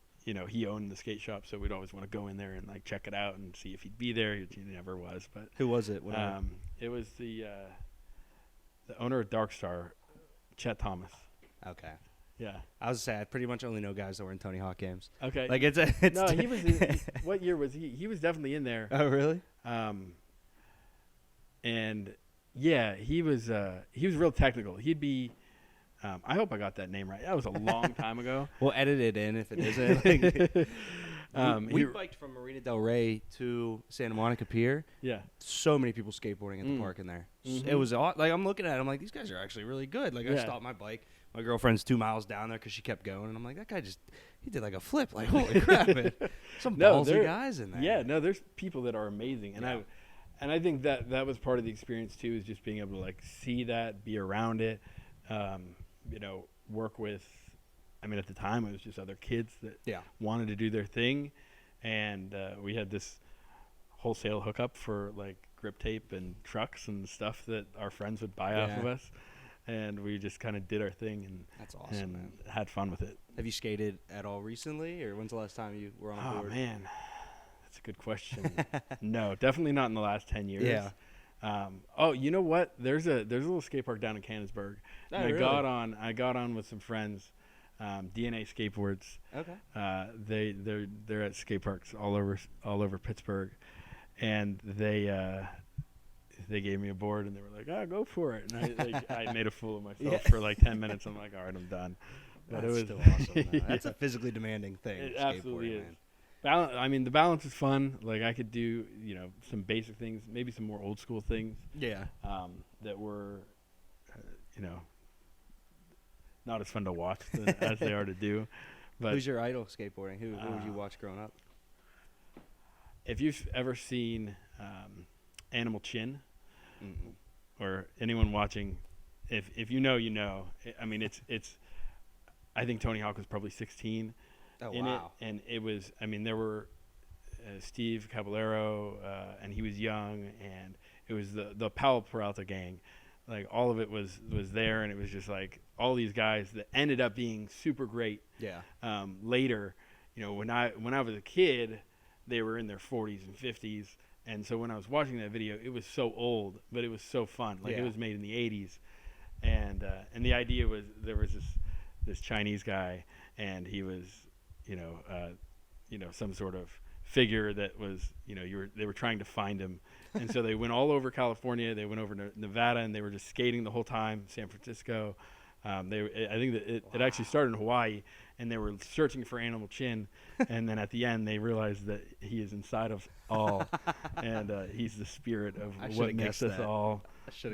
He owned the skate shop, so we'd always want to go in there and like check it out and see if he'd be there. He never was, but who was it? It was the owner of Dark Star, Chet Thomas. Okay. Yeah. I was gonna say I pretty much only know guys that were in Tony Hawk games. Okay. Like it's no, he was. What year was he? He was definitely in there. Oh really? And yeah, he was real technical. He'd be. I hope I got that name right. That was a long time ago. We'll edit it in if it isn't. We biked from Marina Del Rey to Santa Monica Pier. Yeah. So many people skateboarding at the park in there. Mm-hmm. It was like I'm looking at it. I'm like, these guys are actually really good. Like I stopped my bike. My girlfriend's 2 miles down there because she kept going, and I'm like, that guy he did like a flip. Like holy crap, man. Some ballsy guys in there. Yeah. No, there's people that are amazing, and I think that was part of the experience too, is just being able to like see that, be around it. Work with, at the time it was just other kids that wanted to do their thing. And we had this wholesale hookup for like grip tape and trucks and stuff that our friends would buy off of us. And we just kind of did our thing and that's awesome, and man. Had fun with it. Have you skated at all recently, or when's the last time you were on a board? Oh man, that's a good question. No, definitely not in the last 10 years. Yeah. You know what? There's a little skate park down in Canonsburg. Oh, and really? I got on with some friends, DNA Skateboards. Okay. They're at skate parks all over Pittsburgh, and they gave me a board and they were like, "Oh, go for it." And I made a fool of myself for like 10 minutes. I'm like, "All right, I'm done." But That's it was still awesome. Though. That's a physically demanding thing. It absolutely is. Man. The balance is fun. Like I could do, some basic things, maybe some more old school things. Yeah. That were, not as fun to watch as they are to do. But who's your idol skateboarding? Who would you watch growing up? If you've ever seen Animal Chin, or anyone watching, if you know, you know. It's. I think Tony Hawk was probably 16. Oh, in wow. it, and it was. There were Steve Caballero, and he was young, and it was the Powell Peralta gang. Like all of it was there, and it was just like all these guys that ended up being super great. Yeah. Later, when I was a kid, they were in their 40s and 50s, and so when I was watching that video, it was so old, but it was so fun. Like it was made in the 80s, and the idea was there was this Chinese guy, and he was some sort of figure that was, they were trying to find him. And so they went all over California, they went over to Nevada, and they were just skating the whole time, San Francisco. I think that it actually started in Hawaii, and they were searching for Animal Chin. And then at the end, they realized that he is inside of all, and he's the spirit of what makes us all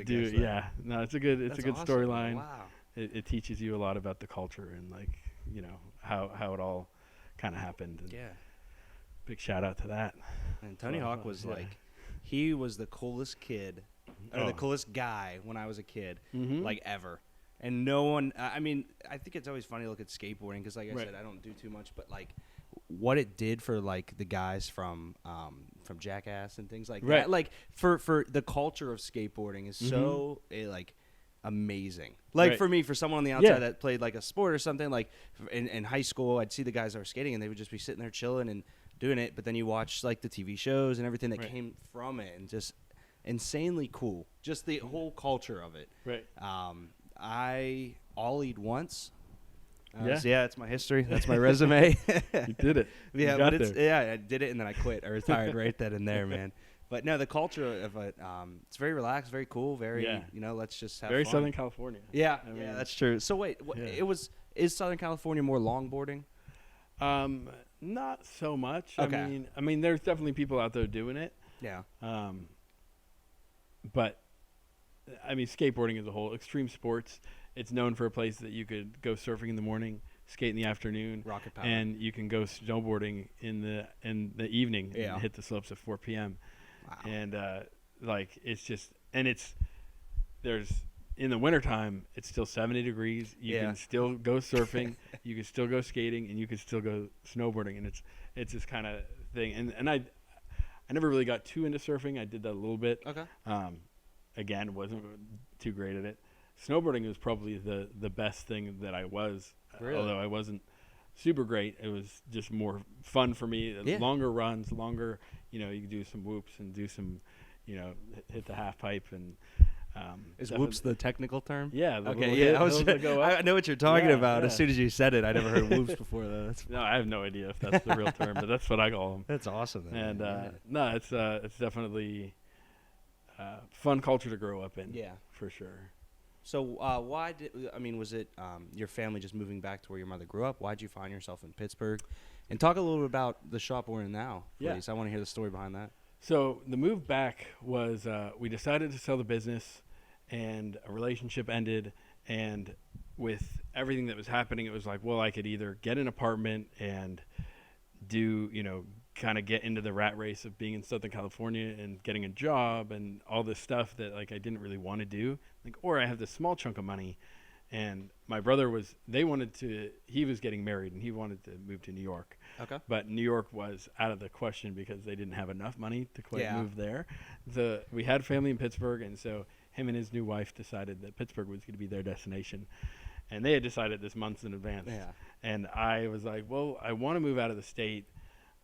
do. Yeah, no, it's a good awesome. storyline. Wow. It teaches you a lot about the culture and how it all kind of happened. And big shout out to that. And Tony Hawk was like, he was the coolest kid, or the coolest guy when I was a kid, like ever. And no one, I mean, I think it's always funny to look at skateboarding because, like I said, I don't do too much, but like what it did for like the guys from Jackass and things like that, like for the culture of skateboarding is so like amazing. Like for me, for someone on the outside that played like a sport or something, like in high school, I'd see the guys that were skating and they would just be sitting there chilling and doing it. But then you watch like the TV shows and everything that came from it, and just insanely cool. Just the whole culture of it. Right. I ollied once. It's my history. That's my resume. You did it. Yeah, but I did it and then I quit. I retired right then and there, man. But no, the culture of it, it's very relaxed, very cool, very, let's just have very fun. Southern California. Yeah, that's true. So wait, is Southern California more longboarding? Not so much. Okay. I mean, there's definitely people out there doing it. Yeah. But I mean, skateboarding as a whole, extreme sports. It's known for a place that you could go surfing in the morning, skate in the afternoon, rocket power, and you can go snowboarding in the evening and hit the slopes at 4 p.m. Wow. And like there's in the wintertime, it's still 70 degrees. You can still go surfing, you can still go skating, and you can still go snowboarding, and it's this kind of thing. And I never really got too into surfing. I did that a little bit. Okay. Again, wasn't too great at it. Snowboarding was probably the best thing that I was, although I wasn't super great. It was just more fun for me. Longer runs, longer, you can do some whoops and do some, hit the half pipe. And is whoops the technical term? Yeah. Okay. I know what you're talking about. As soon as you said it, I never heard whoops before though. No, I have no idea if that's the real term, but that's what I call them. That's awesome. And no, it's definitely fun culture to grow up in. Yeah, for sure. So was it your family just moving back to where your mother grew up? Why'd you find yourself in Pittsburgh? And talk a little bit about the shop we're in now, please. I want to hear the story behind that. So the move back was we decided to sell the business, and a relationship ended. And with everything that was happening, it was like, well, I could either get an apartment and do, kind of get into the rat race of being in Southern California and getting a job and all this stuff that like I didn't really want to do, or I have this small chunk of money. And my brother he was getting married and he wanted to move to New York. Okay. But New York was out of the question because they didn't have enough money to quite move there. We had family in Pittsburgh, and so him and his new wife decided that Pittsburgh was going to be their destination. And they had decided this months in advance. Yeah. And I was like, well, I want to move out of the state.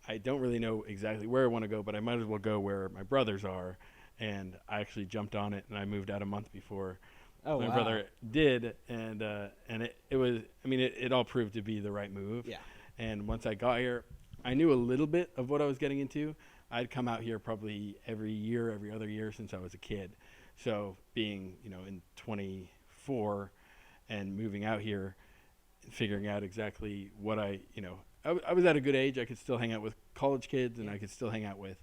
I don't really know exactly where I want to go, but I might as well go where my brothers are. And I actually jumped on it, and I moved out a month before my brother did. And it all proved to be the right move. Yeah. And once I got here, I knew a little bit of what I was getting into. I'd come out here probably every other year since I was a kid. So being, in 24 and moving out here, figuring out exactly what I was at a good age. I could still hang out with college kids, and I could still hang out with,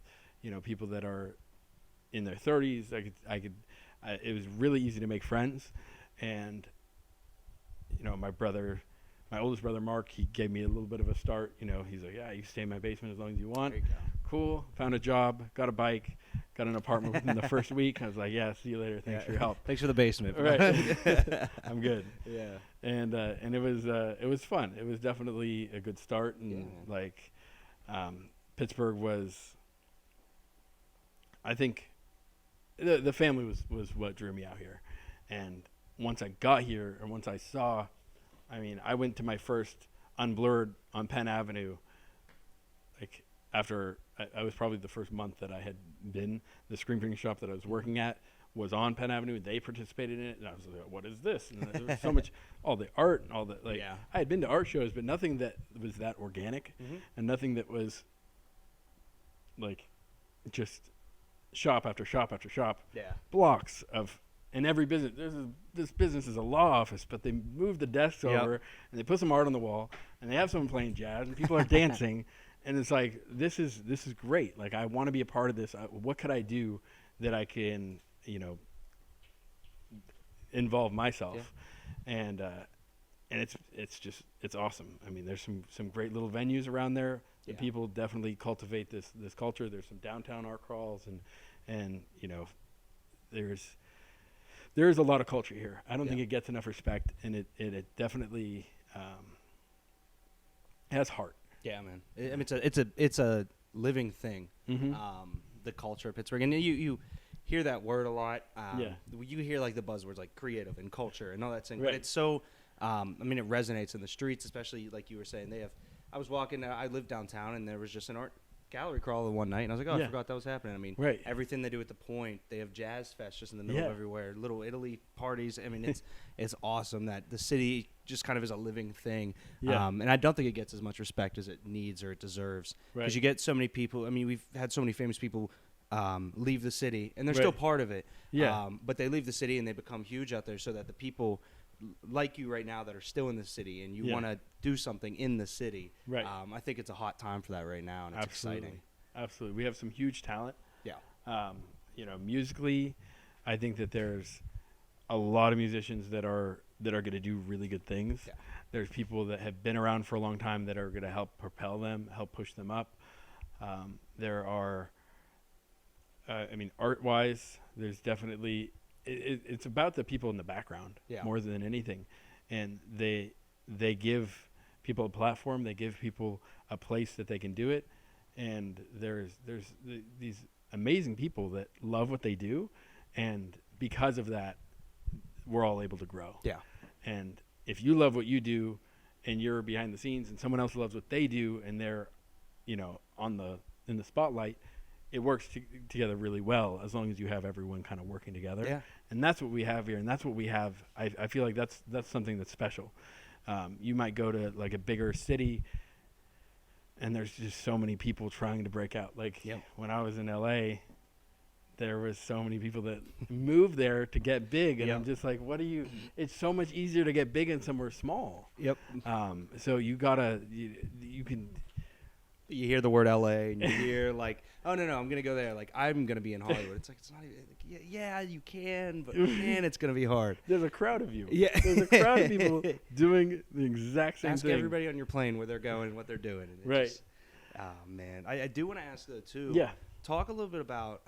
people that are in their 30s. It was really easy to make friends. And, my oldest brother, Mark, he gave me a little bit of a start. He's like, yeah, you can stay in my basement as long as you want. There you go. Cool. Found a job, got a bike, got an apartment within the first week. I was like, yeah, see you later. Thanks for your help. Thanks for the basement. Right. I'm good. Yeah. And it was fun. It was definitely a good start. And Pittsburgh was, I think, the family was what drew me out here. And once I got here, or once I saw, I went to my first Unblurred on Penn Avenue, like after I was probably the first month that I had been. The screen printing shop that I was working at was on Penn Avenue. They participated in it, and I was like, what is this? And there was so much, all the art and all that. I had been to art shows, but nothing that was that organic, and nothing that was like just shop after shop after shop. Yeah. Blocks of, in every business. This business is a law office, but they move the desks over, and they put some art on the wall, and they have someone playing jazz, and people are dancing. And it's like, this is great. Like, I want to be a part of this. What could I do that I can, involve myself? And it's awesome. There's some great little venues around there. The Yeah. people definitely cultivate this culture. There's some downtown art crawls, and you know, there's a lot of culture here. I don't think it gets enough respect, and it definitely has heart. Yeah, man. I mean, it's a living thing. Mm-hmm. The culture of Pittsburgh, and you hear that word a lot. Yeah. You hear like the buzzwords like creative and culture and all that thing, Right. but it's so. I mean, it resonates in the streets, especially like you were saying. I was walking. I lived downtown, and there was just an art gallery crawl one night, and I was like, oh, Yeah. I forgot that was happening. I mean, Right. everything they do at the Point, they have jazz fest just in the middle of everywhere, Little Italy parties. I mean, it's awesome that the city just kind of is a living thing. Yeah. And I don't think it gets as much respect as it needs or it deserves. Right. Because you get so many people. I mean, we've had so many famous people leave the city, and they're still part of it. Yeah. But they leave the city and they become huge out there, so that the people like you right now that are still in the city and you want to do something in the city. Right. I think it's a hot time for that right now, and it's exciting. Absolutely. We have some huge talent. Yeah. You know, musically, I think that there's a lot of musicians that are going to do really good things. Yeah. There's people that have been around for a long time that are going to help propel them, help push them up. There are, I mean, art-wise, there's definitely it's about the people in the background more than anything, and they give people a platform. They give people a place that they can do it, and there's these amazing people that love what they do, and because of that, we're all able to grow. Yeah. And if you love what you do, and you're behind the scenes, and someone else loves what they do, and they're, you know, in the spotlight, it works together really well as long as you have everyone kind of working together. Yeah. And that's what we have here, and that's what we have. I feel like that's something that's special. You might go to like a bigger city, and there's just so many people trying to break out. Like when I was in LA, there was so many people that moved there to get big, and I'm just like, what do you? It's so much easier to get big in somewhere small. Yep. So you gotta, you can. You hear the word LA, and you hear like, oh no, I'm gonna go there. Like I'm gonna be in Hollywood. It's like it's not even. Like, yeah, you can, but man, it's gonna be hard. There's a crowd of you. Yeah. There's a crowd of people doing the exact same Ask thing. everybody on your plane where they're going, what they're doing. And it Right. Just, oh man, I do want to ask though too. Yeah. Talk a little bit about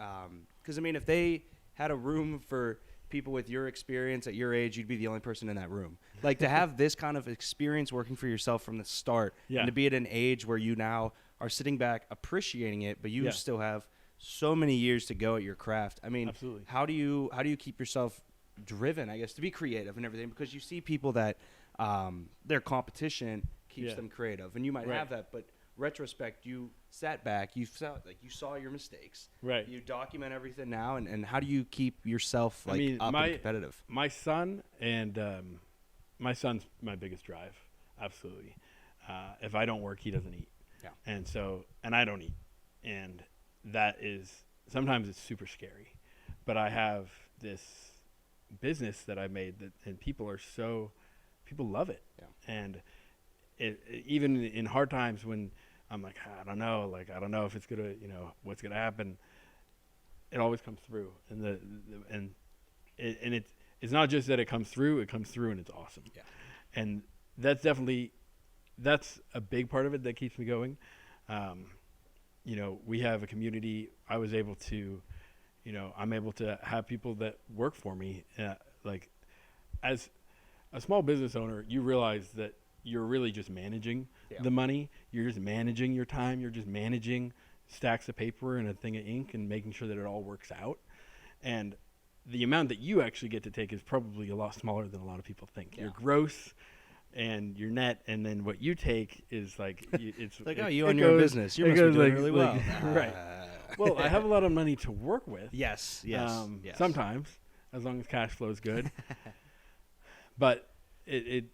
because I mean, if they had a room for people with your experience at your age, you'd be the only person in that room. Like to have this kind of experience working for yourself from the start, and to be at an age where you now are sitting back appreciating it, but you still have so many years to go at your craft. I mean, Absolutely. how do you keep yourself driven, I guess, to be creative and everything? Because you see people that their competition keeps them creative, and you might have that, but retrospect, you sat back, you saw your mistakes, Right. You document everything now, and how do you keep yourself up and competitive? My son and my son's my biggest drive. Absolutely. If I don't work, he doesn't eat. Yeah. And I don't eat. And that is, sometimes it's super scary. But I have this business that I made and people love it. Yeah. And even in hard times when I'm like, I don't know if it's going to, what's going to happen, it always comes through. And it's not just that it comes through and it's awesome. Yeah. And that's a big part of it that keeps me going. We have a community. I'm able to have people that work for me. Like as a small business owner, you realize that you're really just managing the money. You're just managing your time. You're just managing stacks of paper and a thing of ink and making sure that it all works out. And the amount that you actually get to take is probably a lot smaller than a lot of people think. Yeah. Your gross and your net, and then what you take is like it's like, you own your own business. You must be doing really well. Right. Well, I have a lot of money to work with. Yes. Sometimes, as long as cash flow is good. But it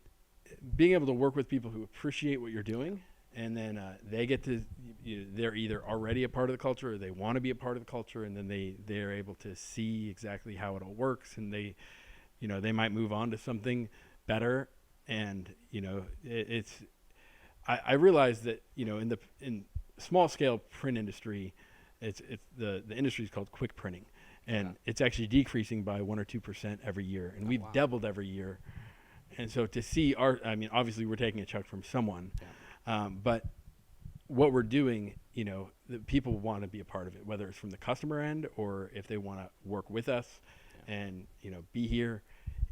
being able to work with people who appreciate what you're doing, and then they get to, they're either already a part of the culture or they want to be a part of the culture, and then they're able to see exactly how it all works, and they might move on to something better. And I realize that in small scale print industry, it's the industry is called quick printing, and it's actually decreasing by 1 or 2% every year, and we've doubled every year. And so to see obviously we're taking a chunk from someone, but what we're doing, the people want to be a part of it, whether it's from the customer end or if they want to work with us and, be here.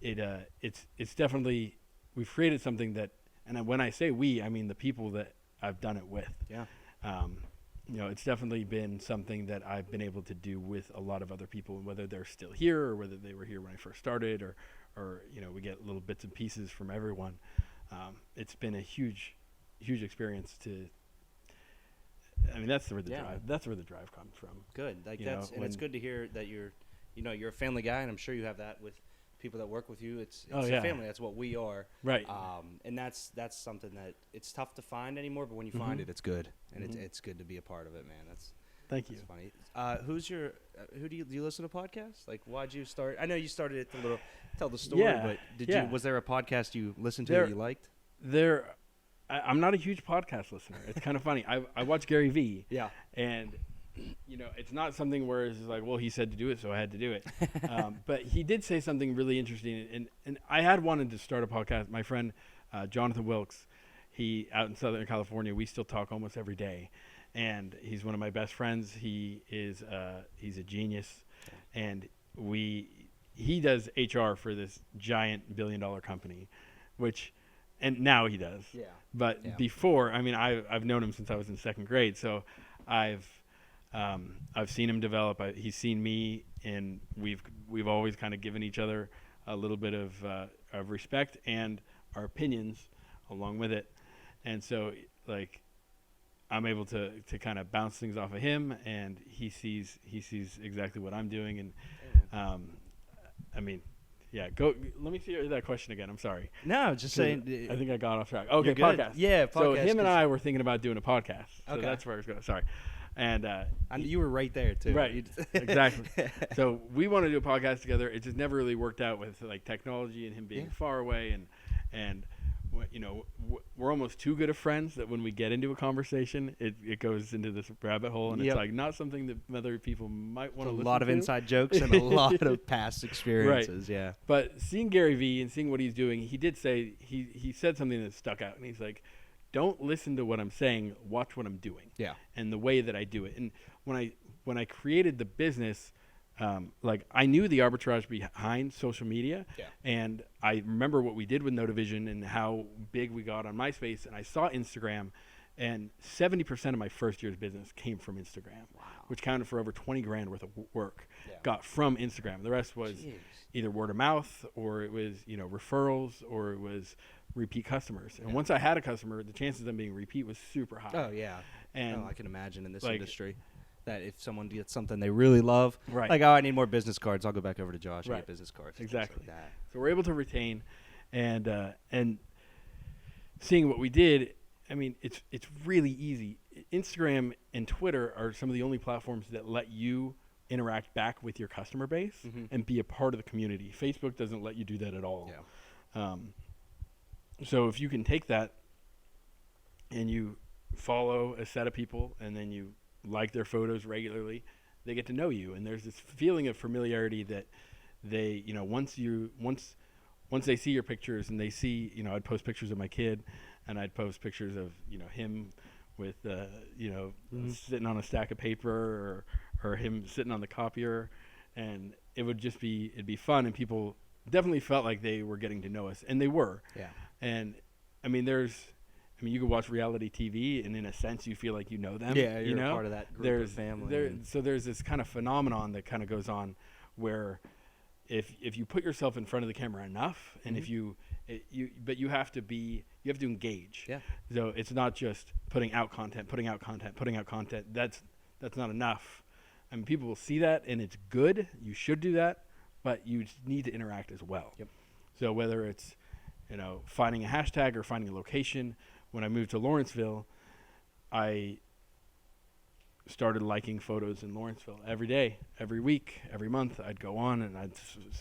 It's definitely, we've created something that, and when I say we, I mean the people that I've done it with. Yeah. It's definitely been something that I've been able to do with a lot of other people, whether they're still here or whether they were here when I first started, or we get little bits and pieces from everyone. It's been a huge experience that's where the drive comes from. Good. It's good to hear that you're a family guy, and I'm sure you have that with people that work with you. It's a family. That's what we are. Right. And that's something that it's tough to find anymore, but when you find it, it's good. And it's good to be a part of it, man. Thank you. That's funny. Who do you listen to podcasts? Like, why'd you start? I know you started it to tell the story, but was there a podcast you listened to that you liked? I'm not a huge podcast listener. It's kind of funny. I watch Gary Vee. Yeah. And it's not something where it's like, well, he said to do it, so I had to do it. But he did say something really interesting, and I had wanted to start a podcast. My friend Jonathan Wilkes, he out in Southern California, we still talk almost every day, and he's one of my best friends. He's a genius, and he does HR for this giant $1 billion company, and now he does. Yeah. But before, I've known him since I was in second grade, so I've seen him develop. He's seen me, and we've always kind of given each other a little bit of respect and our opinions along with it. And so, like, I'm able to kind of bounce things off of him, and he sees exactly what I'm doing. And go. Let me see that question again. I'm sorry. No, just saying. I think I got off track. Okay, podcast. Yeah, podcast. So him and I were thinking about doing a podcast. So okay. That's where I was going. Sorry. And you were right there too. Right. Exactly. So we want to do a podcast together. It just never really worked out with like technology and him being far away, and we're almost too good of friends that when we get into a conversation, it goes into this rabbit hole, and it's like not something that other people might want to listen to. A lot of inside jokes and a lot of past experiences. Right. Yeah. But seeing Gary Vee and seeing what he's doing, he did say he said something that stuck out, and he's like, don't listen to what I'm saying, watch what I'm doing. Yeah. And the way that I do it. And when I created the business, I knew the arbitrage behind social media. Yeah. And I remember what we did with Notivision and how big we got on MySpace. And I saw Instagram, and 70% of my first year's business came from Instagram, which counted for over 20 grand worth of work got from Instagram. The rest was either word of mouth, or it was, referrals, or it was repeat customers. And once I had a customer, the chances of them being repeat was super high. Oh yeah. And I can imagine in this industry that if someone gets something they really love, like, I need more business cards, I'll go back over to Josh and get business cards. Exactly. Like that. So we're able to retain, and seeing what we did, it's really easy. Instagram and Twitter are some of the only platforms that let you interact back with your customer base and be a part of the community. Facebook doesn't let you do that at all. Yeah. So if you can take that and you follow a set of people, and then you like their photos regularly, they get to know you, and there's this feeling of familiarity that they, once they see your pictures, and they see, I'd post pictures of my kid, and I'd post pictures of, him with, sitting on a stack of paper, or him sitting on the copier, and it'd be fun, and people definitely felt like they were getting to know us, and they were. Yeah. And you could watch reality TV, and in a sense, you feel like you know them. Yeah, you're part of that group of family. So there's this kind of phenomenon that kind of goes on, where if you put yourself in front of the camera enough, and if you have to engage. Yeah. So it's not just putting out content. That's not enough. People will see that, and it's good. You should do that, but you need to interact as well. Yep. So whether it's finding a hashtag or finding a location. When I moved to Lawrenceville, I started liking photos in Lawrenceville every day, every week, every month. I'd go on and I'd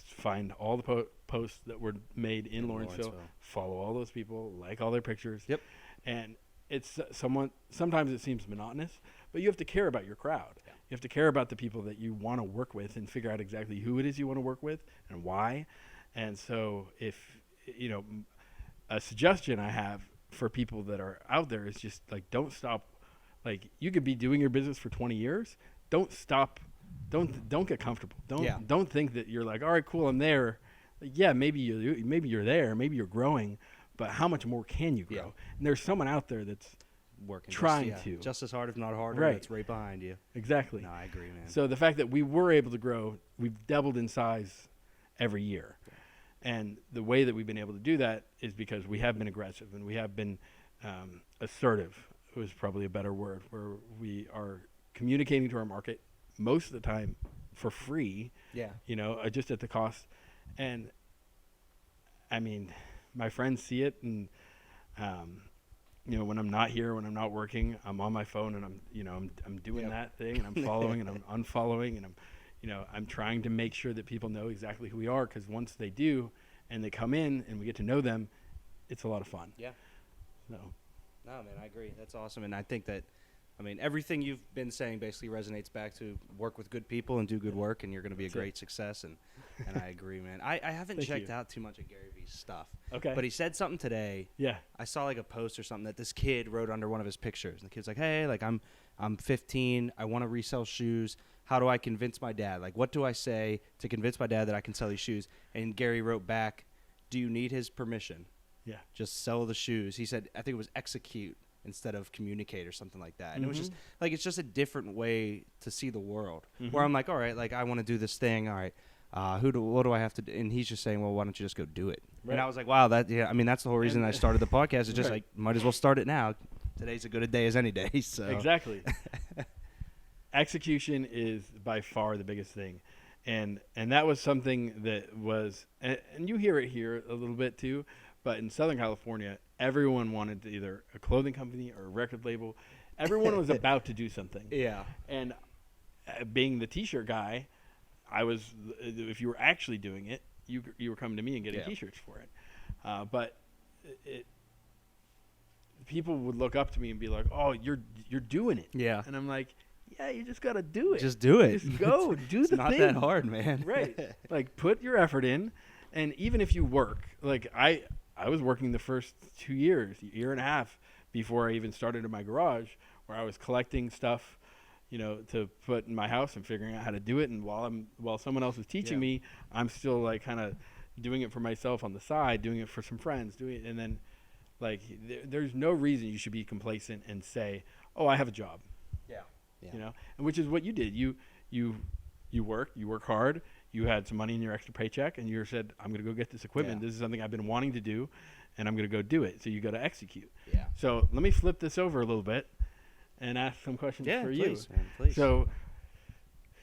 find all the posts that were made in Lawrenceville, follow all those people, like all their pictures. Yep. And it's sometimes it seems monotonous, but you have to care about your crowd. Yeah. You have to care about the people that you want to work with, and figure out exactly who it is you want to work with and why. And so if, a suggestion I have for people that are out there is just like, don't stop Like, you could be doing your business for 20 years. Don't stop. Don't get comfortable. Don't think that you're like, all right, cool, I'm there. Like, yeah, maybe you're there, maybe you're growing, but how much more can you grow? Yeah. And there's someone out there that's Working trying just as hard, if not harder. Right. That's right behind you. exactly. No, I agree, man. So the fact that we were able to grow, we've doubled in size every year. And the way that we've been able to do that is because we have been aggressive and we have been assertive, was probably a better word, where we are communicating to our market most of the time for free, Yeah. just at the cost. And I mean, my friends see it, and when I'm not here, when I'm not working, I'm on my phone and I'm doing that thing, and I'm following and I'm unfollowing, and I'm trying to make sure that people know exactly who we are, because once they do and they come in and we get to know them, it's a lot of fun. Yeah. So. No, man, I agree. That's awesome. And I think that, everything you've been saying basically resonates back to work with good people and do good work, and you're going to be a great success. And I agree, man. I haven't checked out too much of Gary Vee's stuff. Okay. But he said something today. Yeah. I saw like a post or something that this kid wrote under one of his pictures. And the kid's like, hey, like I'm 15. I want to resell shoes. How do I convince my dad? Like, what do I say to convince my dad that I can sell these shoes? And Gary wrote back, do you need his permission? Yeah. Just sell the shoes. He said, I think it was execute instead of communicate or something like that. And it was just like, it's just a different way to see the world, where I'm like, all right, like I want to do this thing. All right. What do I have to do? And he's just saying, well, why don't you just go do it? Right. And I was like, wow, that's the whole reason I started the podcast. It's just like, might as well start it now. Today's as good a day as any day. So exactly. Execution is by far the biggest thing. And that was something that was, and you hear it here a little bit too, but in Southern California, everyone wanted either a clothing company or a record label. Everyone was about to do something. Yeah. And being the T-shirt guy, if you were actually doing it, you were coming to me and getting T-shirts for it. But people would look up to me and be like, "Oh, you're doing it." Yeah. And I'm like, "Yeah, you just got to do it. Just do it. Just go do the thing." It's not that hard, man. Right. Like, put your effort in, and even if you work, like I was working the first 2 years, year and a half, before I even started in my garage, where I was collecting stuff, to put in my house and figuring out how to do it. And while someone else is teaching me, I'm still like kind of doing it for myself on the side, doing it for some friends, doing it. And then like, there's no reason you should be complacent and say, oh, I have a job. Yeah. And which is what you did. You work hard. You had some money in your extra paycheck, and you said, I'm going to go get this equipment. This is something I've been wanting to do, and I'm going to go do it. So you got to execute. Yeah. So let me flip this over a little bit and ask some questions for please, you. Man, please. So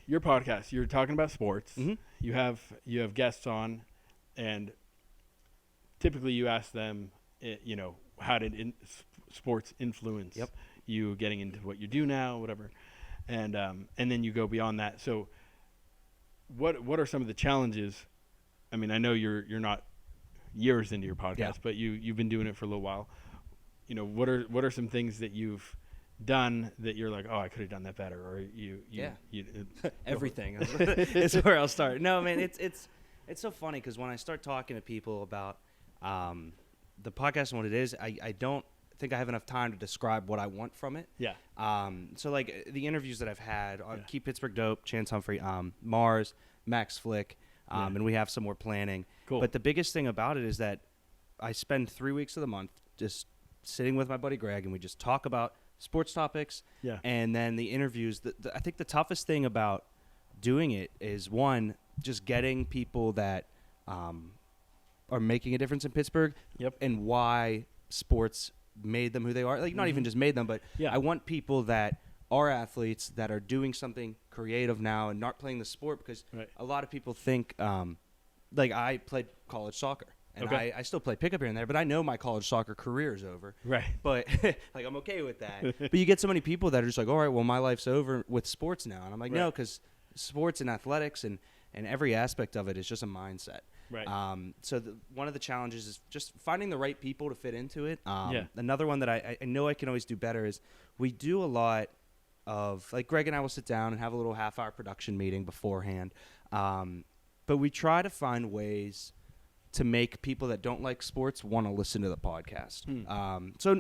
your podcast, you're talking about sports. Mm-hmm. You have guests on, and typically you ask them, how did sports influence you getting into what you do now, whatever, and then you go beyond that. So what are some of the challenges? I mean, I know you're not years into your podcast, but you've been doing it for a little while. What are some things that you've done that you're like, oh, I could have done that better, or you everything is where I'll start. No, man, it's so funny because when I start talking to people about the podcast and what it is, I don't think I have enough time to describe what I want from it. Yeah. So like the interviews that I've had, Keep Pittsburgh Dope, Chance Humphrey, Mars, Max Flick, and we have some more planning. Cool. But the biggest thing about it is that I spend 3 weeks of the month just sitting with my buddy Greg, and we just talk about sports topics. Yeah. And then the interviews. I think the toughest thing about doing it is, one, just getting people that are making a difference in Pittsburgh, and why sports made them who they are. Like, not even just made them, but I want people that are athletes that are doing something creative now and not playing the sport, because a lot of people think, like, I played college soccer. And I still play pickup here and there, but I know my college soccer career is over. Right. But like, I'm okay with that. But you get so many people that are just like, all right, well, my life's over with sports now. And I'm like, no, because sports and athletics and every aspect of it is just a mindset. Right. So one of the challenges is just finding the right people to fit into it. Another one that I know I can always do better is we do a lot of, like, Greg and I will sit down and have a little half-hour production meeting beforehand. But we try to find ways to make people that don't like sports want to listen to the podcast. So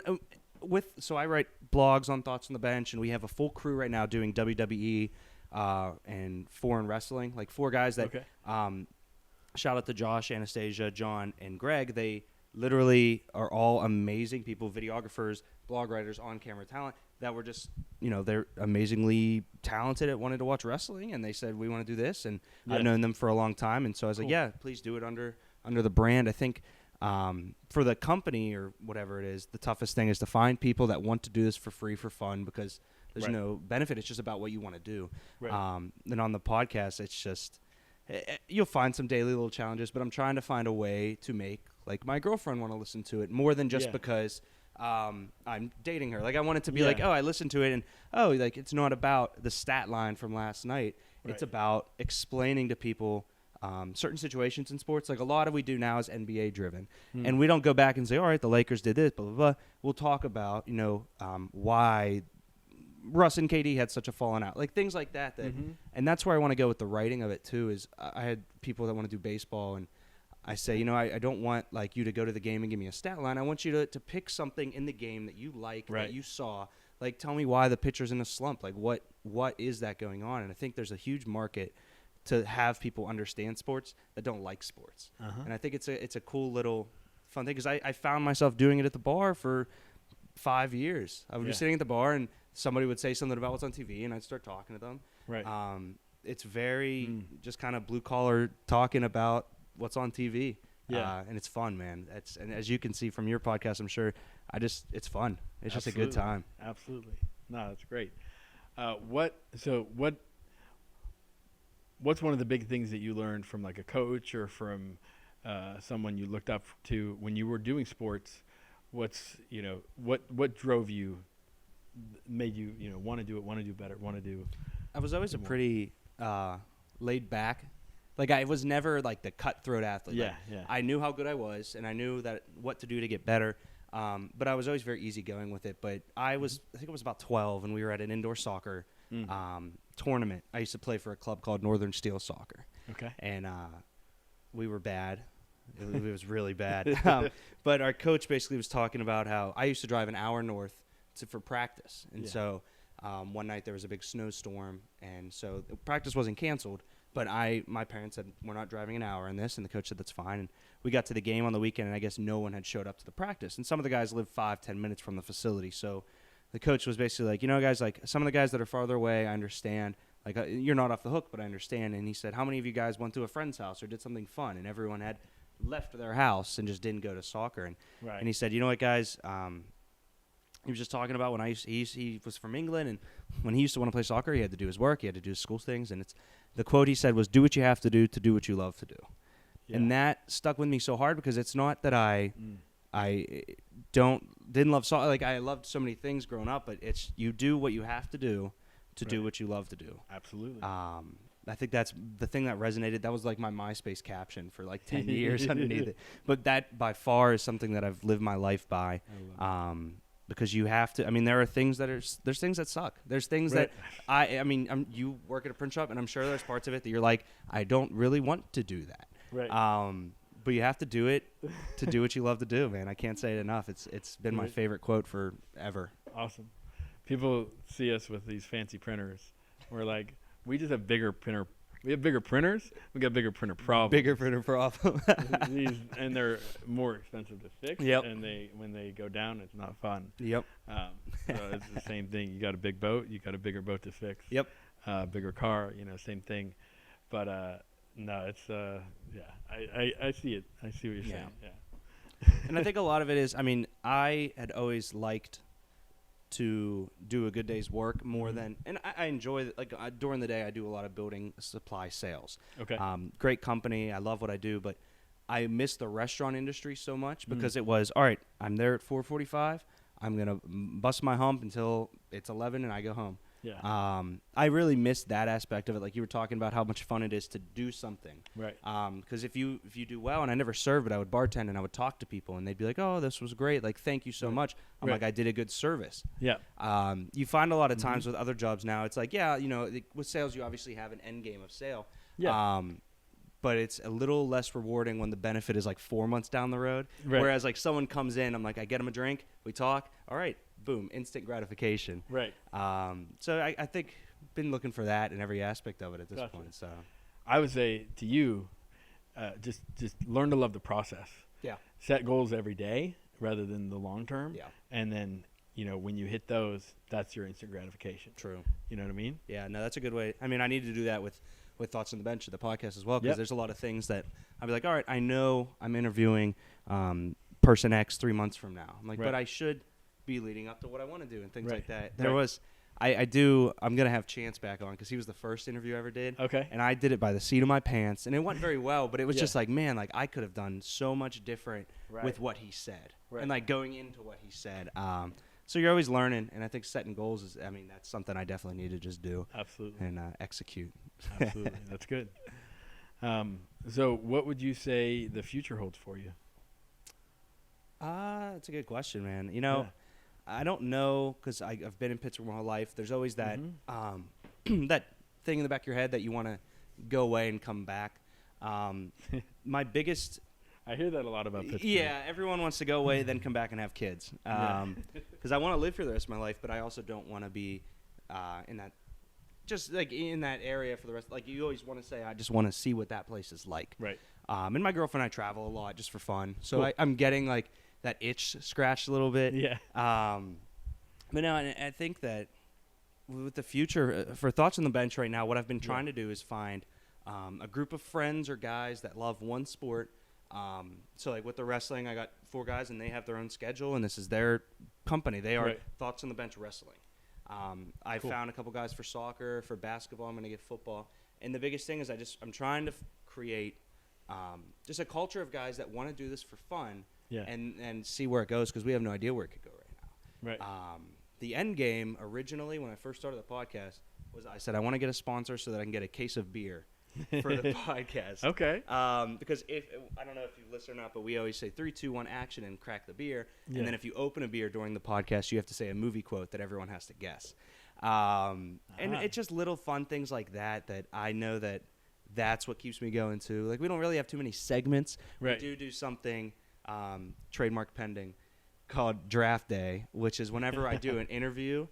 So I write blogs on Thoughts on the Bench, and we have a full crew right now doing WWE and foreign wrestling, like 4 guys that. Okay. Shout out to Josh, Anastasia, John, and Greg. They literally are all amazing people, videographers, blog writers, on-camera talent that were just, they're amazingly talented at wanting to watch wrestling, and they said, we want to do this, and I've known them for a long time, and so I was like, yeah, please do it under the brand. I think for the company or whatever it is, the toughest thing is to find people that want to do this for free, for fun, because there's no benefit. It's just about what you want to do. Right. And on the podcast, it's just... You'll find some daily little challenges, but I'm trying to find a way to make like my girlfriend want to listen to it more than just because I'm dating her. Like I want it to be like, oh, I listened to it, and like it's not about the stat line from last night. Right. It's about explaining to people certain situations in sports. Like a lot of we do now is NBA driven, and we don't go back and say, all right, the Lakers did this, blah blah blah. We'll talk about why Russ and KD had such a falling out, like things like that. And that's where I want to go with the writing of it too. Is I had people that want to do baseball, and I say, I don't want like you to go to the game and give me a stat line. I want you to pick something in the game that you like, that you saw. Like, tell me why the pitcher's in a slump. Like, what is that going on? And I think there's a huge market to have people understand sports that don't like sports. And I think it's a cool little fun thing because I found myself doing it at the bar for 5 years. I would be sitting at the bar and somebody would say something about what's on TV, and I'd start talking to them. Right. It's very just kind of blue collar talking about what's on TV. Yeah. And it's fun, man. And as you can see from your podcast, I'm sure, it's fun. It's just a good time. Absolutely. No, that's great. What's one of the big things that you learned from like a coach or from someone you looked up to when you were doing sports? What drove you? Made you want to do it, want to do better, want to do. I was always a pretty laid back, like I was never like the cutthroat athlete. Yeah. I knew how good I was, and I knew what to do to get better. But I was always very easygoing with it. But I think I was about 12, and we were at an indoor soccer tournament. I used to play for a club called Northern Steel Soccer. Okay. And we were bad. It was really bad. But our coach basically was talking about how I used to drive an hour north for practice. And so one night there was a big snowstorm, and so the practice wasn't canceled, but my parents said, we're not driving an hour in this, and the coach said that's fine. And we got to the game on the weekend, and I guess no one had showed up to the practice. And some of the guys lived 5-10 minutes from the facility. So the coach was basically like, guys, like some of the guys that are farther away, I understand. Like you're not off the hook, but I understand. And he said, how many of you guys went to a friend's house or did something fun? And everyone had left their house and just didn't go to soccer. And he said, what, guys, he was just talking about when he was from England, and when he used to want to play soccer, he had to do his work, he had to do his school things, and the quote he said was, do what you have to do what you love to do. Yeah. And that stuck with me so hard because it's not that I didn't love soccer. Like I loved so many things growing up, but it's you do what you have to do to do what you love to do. Absolutely. I think that's the thing that resonated. That was like my MySpace caption for like 10 years underneath it. But that by far is something that I've lived my life by. Because you have to. I mean, there are things there's things that suck. There's things that you work at a print shop, and I'm sure there's parts of it that you're like, I don't really want to do that. Right. But you have to do it to do what you love to do, man. I can't say it enough. It's been my favorite quote forever. Awesome. People see us with these fancy printers. We're like, we just have bigger printer. We have bigger printers. We got bigger printer problems. Bigger printer problem. And they're more expensive to fix. Yep. And when they go down, it's not fun. Yep. So it's the same thing. You got a big boat. You got a bigger boat to fix. Yep. Bigger car. Same thing. But no, it's I see it. I see what you're saying. Yeah. And I think a lot of it is. I mean, I had always liked to do a good day's work more than, and I enjoy during the day I do a lot of building supply sales. Okay. Great company. I love what I do, but I miss the restaurant industry so much because it was, all right, I'm there at 4:45. I'm going to bust my hump until it's 11 and I go home. Yeah. I really miss that aspect of it. Like you were talking about how much fun it is to do something. Right. Because if you do well, and I never served, but I would bartend and I would talk to people and they'd be like, oh, this was great. Like, thank you so much. I'm like, I did a good service. Yeah. You find a lot of times with other jobs now, it's like, with sales, you obviously have an end game of sale. Yeah. but it's a little less rewarding when the benefit is like 4 months down the road. Right. Whereas like someone comes in, I'm like, I get them a drink, we talk, all right, boom, instant gratification. Right. So I think been looking for that in every aspect of it at this Gotcha. point. So I would say to you, just learn to love the process. yeah, Set goals every day rather than the long term. yeah, And then, when you hit those, that's your instant gratification. true. You know what I mean? Yeah, no, that's a good way. I mean, I need to do that with Thoughts on the Bench, the podcast as well, because Yep. there's a lot of things that I'll be like, all right, I know I'm interviewing person X 3 months from now. I'm like, Right. but I should be leading up to what I want to do and things Right. like that. Right. I'm going to have Chance back on because he was the first interview I ever did. Okay. And I did it by the seat of my pants, and it went very well, but it was Yeah. just like, man, like I could have done so much different Right. with what he said Right. and like going into what he said. So you're always learning, and I think setting goals that's something I definitely need to just do Absolutely. and execute. Absolutely. That's good. So what would you say the future holds for you? That's a good question, man. I don't know because I've been in Pittsburgh my whole life. There's always that that thing in the back of your head that you want to go away and come back. My biggest I hear that a lot about Pittsburgh. yeah, everyone wants to go away then come back and have kids because I want to live for the rest of my life, but I also don't want to be in that just like in that area for the rest. Like you always want to say, I just want to see what that place is like. Right. And my girlfriend and I travel a lot just for fun, so Cool. I'm getting like that itch scratched a little bit. Yeah. But no, and I think that with the future, for Thoughts on the Bench right now, what I've been trying to do is find a group of friends or guys that love one sport. So like with the wrestling, I got 4 guys and they have their own schedule and this is their company. They are Right. Thoughts on the Bench Wrestling. I Cool. found a couple guys for soccer, for basketball. I'm going to get football. And the biggest thing is I'm trying to create just a culture of guys that want to do this for fun Yeah. and see where it goes because we have no idea where it could go right now. Right. The end game originally when I first started the podcast was I said I want to get a sponsor so that I can get a case of beer for the podcast. Okay. Because if I don't know if you listen or not, but we always say 3, 2, 1, action and crack the beer. Yeah. And then if you open a beer during the podcast, you have to say a movie quote that everyone has to guess. And it's just little fun things like that I know that's what keeps me going too. Like we don't really have too many segments. Right. We do something trademark pending called Draft Day, which is whenever I do an interview.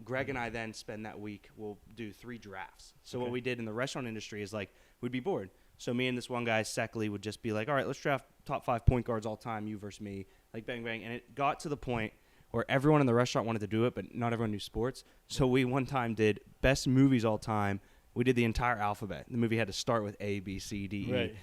Greg and I then spend that week, we'll do 3 drafts. So Okay. what we did in the restaurant industry is like, we'd be bored. So me and this one guy, Seckley, would just be like, all right, let's draft top 5 point guards all time, you versus me. Like bang, bang. And it got to the point where everyone in the restaurant wanted to do it, but not everyone knew sports. So we one time did best movies all time. We did the entire alphabet. The movie had to start with A, B, C, D, E. Right.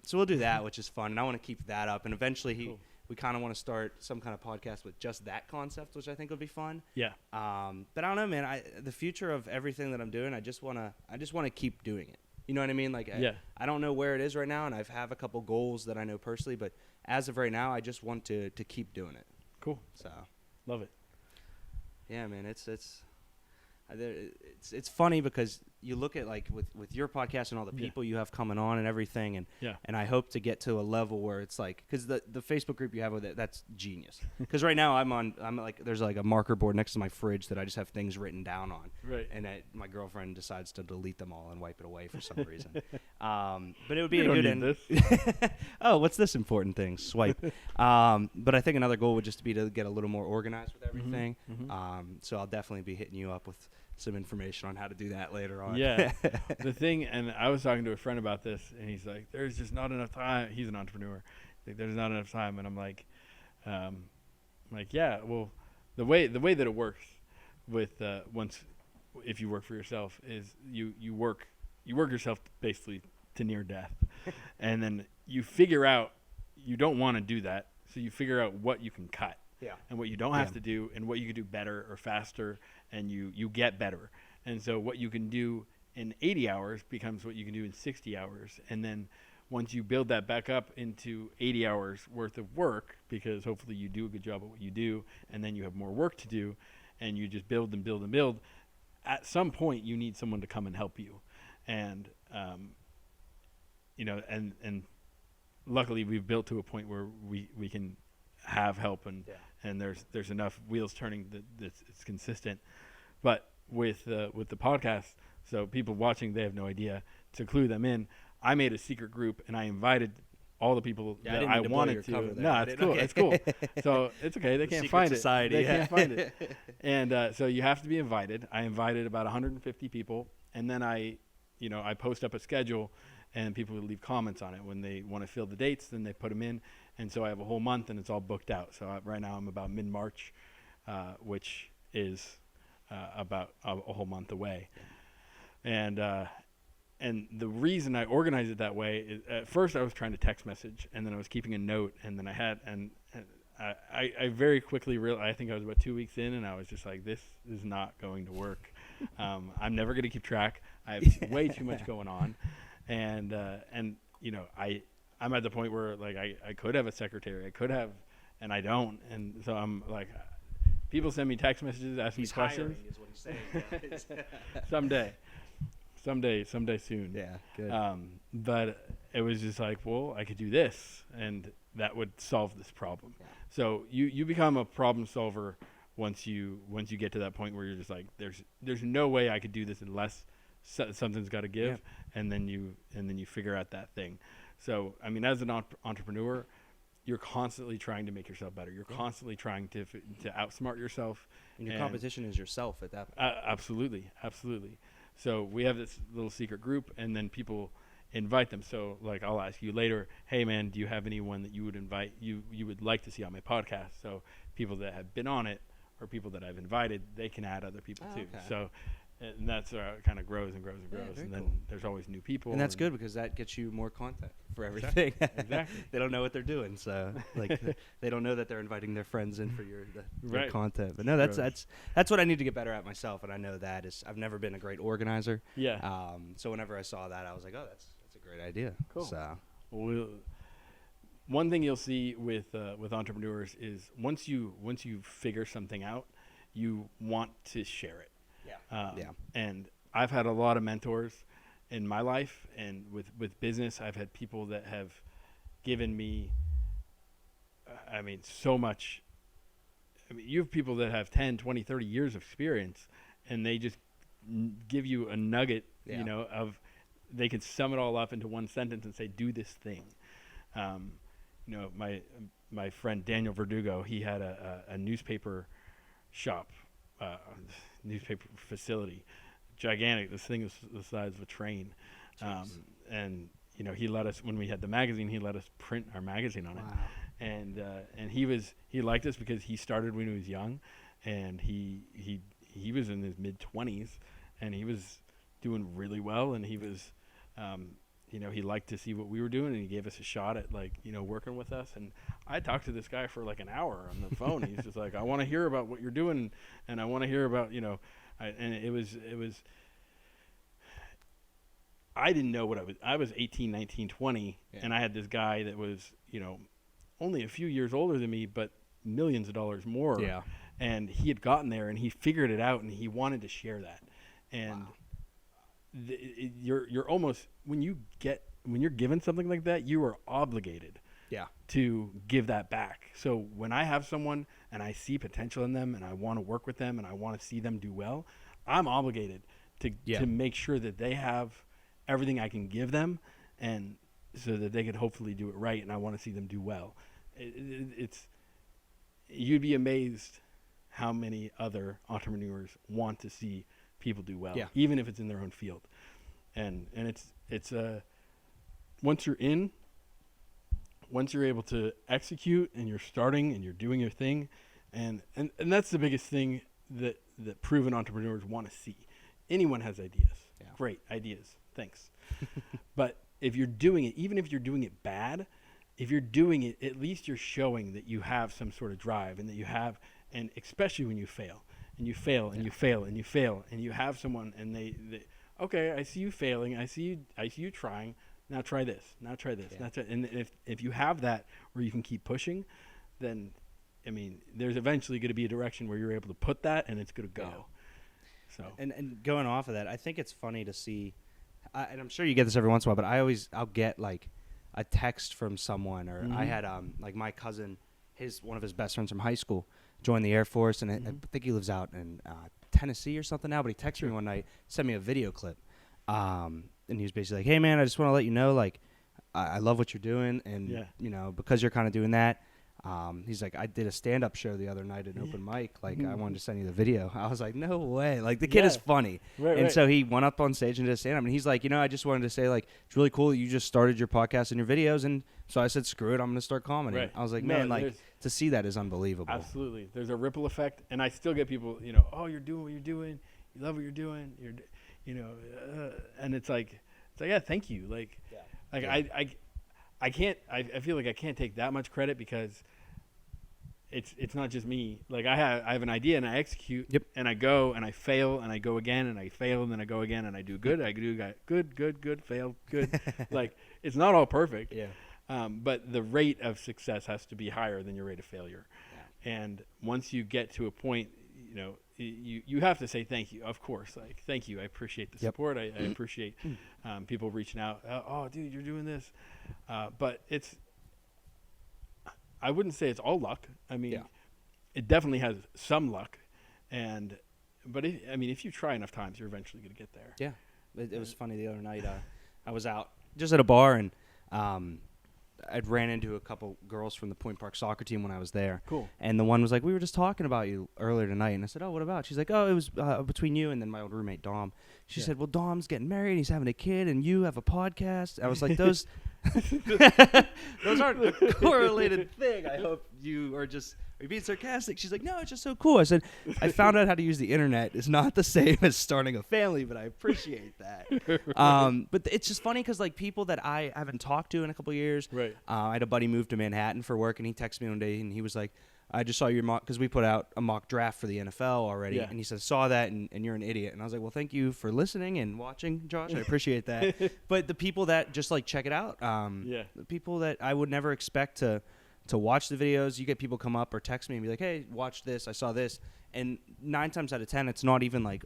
So we'll do that, which is fun. And I want to keep that up. And eventually Cool. we kind of want to start some kind of podcast with just that concept, which I think would be fun. Yeah. But I don't know, man. The future of everything that I'm doing, I just want to keep doing it. You know what I mean? Like, Yeah. I don't know where it is right now, and I have a couple goals that I know personally, but as of right now, I just want to keep doing it. Cool. So, Love it. yeah, man, it's funny because you look at like with your podcast and all the Yeah. people you have coming on and everything, and Yeah. and I hope to get to a level where it's like because the Facebook group you have with it, that's genius. Because right now I'm like there's like a marker board next to my fridge that I just have things written down on, Right. and my girlfriend decides to delete them all and wipe it away for some reason. But it would be We a don't good need end. this. Oh, what's this important thing? Swipe. But I think another goal would just be to get a little more organized with everything. So I'll definitely be hitting you up with some information on how to do that later on. Yeah. The thing, and I was talking to a friend about this, and he's like, "There's just not enough time." He's an entrepreneur. Like, there's not enough time, and I'm like, yeah. Well, the way that it works with if you work for yourself is you work yourself basically to near death, and then you figure out you don't want to do that, so you figure out what you can cut. Yeah. And what you don't have to do and what you can do better or faster, and you get better. And so what you can do in 80 hours becomes what you can do in 60 hours. And then once you build that back up into 80 hours worth of work, because hopefully you do a good job at what you do, and then you have more work to do, and you just build and build and build, at some point you need someone to come and help you. And, and luckily we've built to a point where we can have help and there's enough wheels turning that it's consistent. But with the podcast, so people watching, they have no idea. To clue them in, I made a secret group and I invited all the people I that didn't I mean to blow wanted your to. cover there. No, I it's didn't- cool. okay. It's cool. So it's okay. They The can't secret find society, it. They yeah. can't find it. And so you have to be invited. I invited about 150 people, and then I post up a schedule, and people would leave comments on it when they want to fill the dates. Then they put them in, and so I have a whole month, and it's all booked out. So right now I'm about mid-March, which is about a whole month away, and the reason I organized it that way is at first I was trying to text message, and then I was keeping a note, and then I very quickly realized, I think I was about 2 weeks in, and I was just like, this is not going to work. I'm never going to keep track. I have way too much going on, and I'm at the point where like I could have a secretary, I could have, and I don't, and so I'm like, people send me text messages asking me questions. Hiring is what he's saying. Someday soon. Yeah, good. But it was just like, well, I could do this, and that would solve this problem. Yeah. So you become a problem solver once you get to that point where you're just like, there's no way I could do this unless something's got to give, and then you figure out that thing. So I mean, as an entrepreneur, you're constantly trying to make yourself better. You're constantly trying to outsmart yourself. And your competition is yourself at that point. Absolutely. So we have this little secret group, and then people invite them. So like I'll ask you later, hey man, do you have anyone that you would invite you would like to see on my podcast? So people that have been on it or people that I've invited, they can add other people too. Okay. So and that's kind of grows and grows and grows, and then cool. there's always new people. And that's good because that gets you more content for everything. Exactly. They don't know what they're doing, so like they don't know that they're inviting their friends in for your Right. content. But no, that's what I need to get better at myself, and I know that is I've never been a great organizer. Yeah. So whenever I saw that, I was like, oh, that's a great idea. Cool. So One thing you'll see with entrepreneurs is once you figure something out, you want to share it. Yeah. And I've had a lot of mentors in my life, and with business, I've had people that have given me, so much. I mean, you have people that have 10, 20, 30 years of experience, and they just give you a nugget, of, they can sum it all up into one sentence and say, do this thing. My friend Daniel Verdugo, he had a newspaper shop, newspaper facility, gigantic. This thing was the size of a train. And he let us, when we had the magazine, he let us print our magazine on it. And he liked us because he started when he was young, and he was in his mid-20s, and he was doing really well, and he was he liked to see what we were doing, and he gave us a shot at working with us. And I talked to this guy for like an hour on the phone. He's just like, I want to hear about what you're doing, and I want to hear about and it was I didn't know what I was 18, 19, 20, and I had this guy that was only a few years older than me, but millions of dollars more. Yeah. And he had gotten there, and he figured it out, and he wanted to share that. And you're almost, when you're given something like that, you are obligated to give that back. So when I have someone and I see potential in them, and I want to work with them, and I want to see them do well, I'm obligated to make sure that they have everything I can give them, and so that they could hopefully do it right, and I want to see them do well. You'd be amazed how many other entrepreneurs want to see people do well, even if it's in their own field. And it's once you're able to execute, and you're starting, and you're doing your thing, and that's the biggest thing that proven entrepreneurs want to see. Anyone has ideas. Great ideas. Thanks. But if you're doing it, even if you're doing it bad, if you're doing it, at least you're showing that you have some sort of drive, and that you have, and especially when you fail, and you fail, and you fail, and you fail, and you have someone, and they okay, I see you failing, I see you trying, now try this, now try this, now try, and if you have that where you can keep pushing, then there's eventually going to be a direction where you're able to put that, and it's going to go. So and going off of that, I think it's funny to see, and I'm sure you get this every once in a while, but I'll get like a text from someone, or I had like my cousin, one of his best friends from high school joined the Air Force, and I think he lives out in Tennessee or something now, but he texted me one night, sent me a video clip, he was basically like, hey man, I just want to let you know, like, I love what you're doing, and you know, because you're kind of doing that. He's like, I did a stand-up show the other night at an open mic. Like, I wanted to send you the video. I was like, no way. Like, the kid is funny. And so he went up on stage and did a stand-up. And he's like, you know, I just wanted to say, like, it's really cool that you just started your podcast and your videos. And so I said, screw it, I'm going to start comedy. Right. I was like, man, like, to see that is unbelievable. Absolutely. There's a ripple effect. And I still get people, you know, oh, you're doing what you're doing. You love what you're doing. You know, and it's like, yeah, thank you. Like, I can't, I feel like I can't take that much credit because it's not just me. Like I have an idea and I execute and I go and I fail and I go again and I fail and then I go again and I do good. I do good, fail, good. Like it's not all perfect. Yeah. But the rate of success has to be higher than your rate of failure. Yeah. And once you get to a point, you know, you have to say thank you, of course. Like, thank you. I appreciate the support. I appreciate people reaching out. Oh, dude, you're doing this. But I wouldn't say it's all luck. I mean, it definitely has some luck. But if you try enough times, you're eventually going to get there. Yeah. It was funny the other night. I was out just at a bar and I'd ran into a couple girls from the Point Park soccer team when I was there. Cool. And the one was like, we were just talking about you earlier tonight. And I said, oh, what about? She's like, oh, it was between you and then my old roommate, Dom. She said, well, Dom's getting married. He's having a kid and you have a podcast. I was like, those aren't a correlated thing. I hope you are being sarcastic. She's like, no, it's just so cool. I said, I found out how to use the internet. It's not the same as starting a family, but I appreciate that. But it's just funny because like people that I haven't talked to in a couple of years. Right. I had a buddy move to Manhattan for work, and he texted me one day, and he was like, I just saw your mock, because we put out a mock draft for the NFL already, and he said, saw that, and you're an idiot. And I was like, well, thank you for listening and watching, Josh. I appreciate that. But the people that just like check it out, the people that I would never expect to watch the videos, you get people come up or text me and be like, hey, watch this, I saw this. And 9 times out of 10, it's not even like,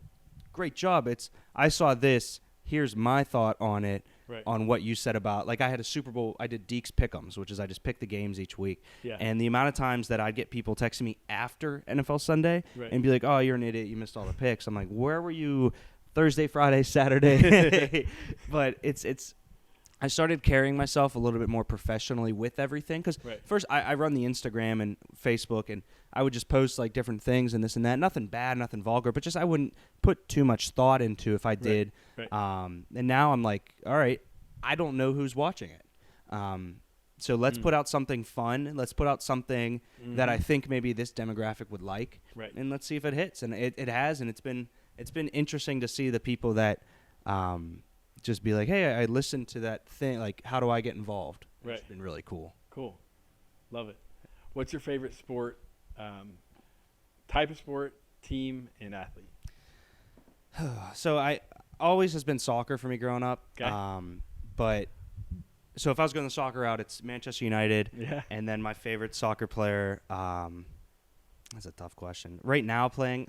great job. It's, I saw this, here's my thought on it. Right. On what you said about, like I had a Super Bowl, I did Deke's Pick'ems, which is I just pick the games each week. Yeah. And the amount of times that I'd get people texting me after NFL Sunday and be like, oh, you're an idiot, you missed all the picks. I'm like, where were you Thursday, Friday, Saturday? But it's I started carrying myself a little bit more professionally with everything. Because first I run the Instagram and Facebook, and I would just post like different things and this and that. Nothing bad, nothing vulgar, but just I wouldn't put too much thought into if I did. Right. And now I'm like, all right, I don't know who's watching it. So let's put out something fun. Let's put out something that I think maybe this demographic would like. Right. And let's see if it hits. And it has, and it's been interesting to see the people that just be like, hey, I listened to that thing. Like, how do I get involved? Right. It's been really cool. Cool. Love it. What's your favorite sport, type of sport, team, and athlete? So I always has been soccer for me growing up. Okay. But so if I was going the soccer route, it's Manchester United. Yeah. And then my favorite soccer player, that's a tough question. Right now playing,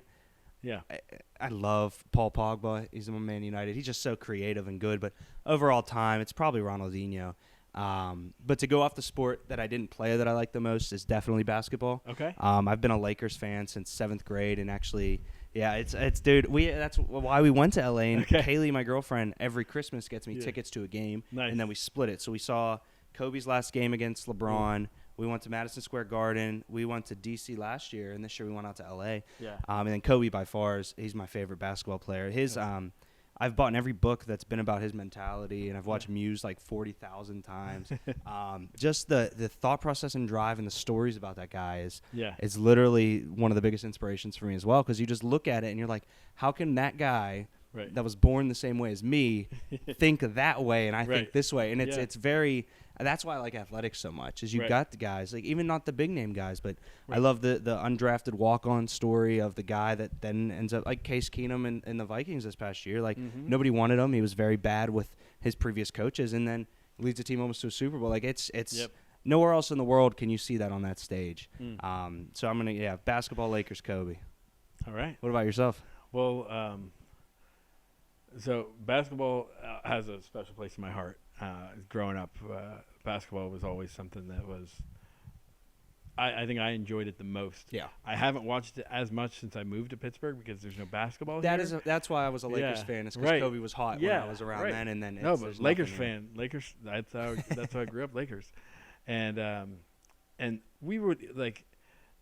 I love Paul Pogba. He's a Man United. He's just so creative and good. But overall time, it's probably Ronaldinho. But to go off the sport that I didn't play that I like the most is definitely basketball. Okay. I've been a Lakers fan since 7th grade, and actually, it's dude. That's why we went to LA. And Kaylee, my girlfriend, every Christmas gets me tickets to a game, and then we split it. So we saw Kobe's last game against LeBron. We went to Madison Square Garden. We went to DC last year, and this year we went out to LA. Yeah. And then Kobe by far he's my favorite basketball player. His I've bought every book that's been about his mentality, and I've watched Muse like 40,000 times. Just the thought process and drive and the stories about that guy is literally one of the biggest inspirations for me as well, because you just look at it and you're like, how can that guy that was born the same way as me think that way and I think this way? And it's very – that's why I like athletics so much, is you got the guys, like even not the big name guys, but I love the undrafted walk-on story of the guy that then ends up like Case Keenum in the Vikings this past year. Like nobody wanted him. He was very bad with his previous coaches, and then leads the team almost to a Super Bowl. Like it's nowhere else in the world can you see that on that stage. So I'm going to, basketball, Lakers, Kobe. All right. What about yourself? Well, so basketball has a special place in my heart. Growing up, basketball was always something that was I think I enjoyed it the most. Yeah. I haven't watched it as much since I moved to Pittsburgh because there's no basketball here. That's why I was a Lakers Yeah, fan. It's because right. Kobe was hot when I was around right. then, and then no, but there's Lakers nothing here. fan. Lakers. That's how I grew up. Lakers, and we would like,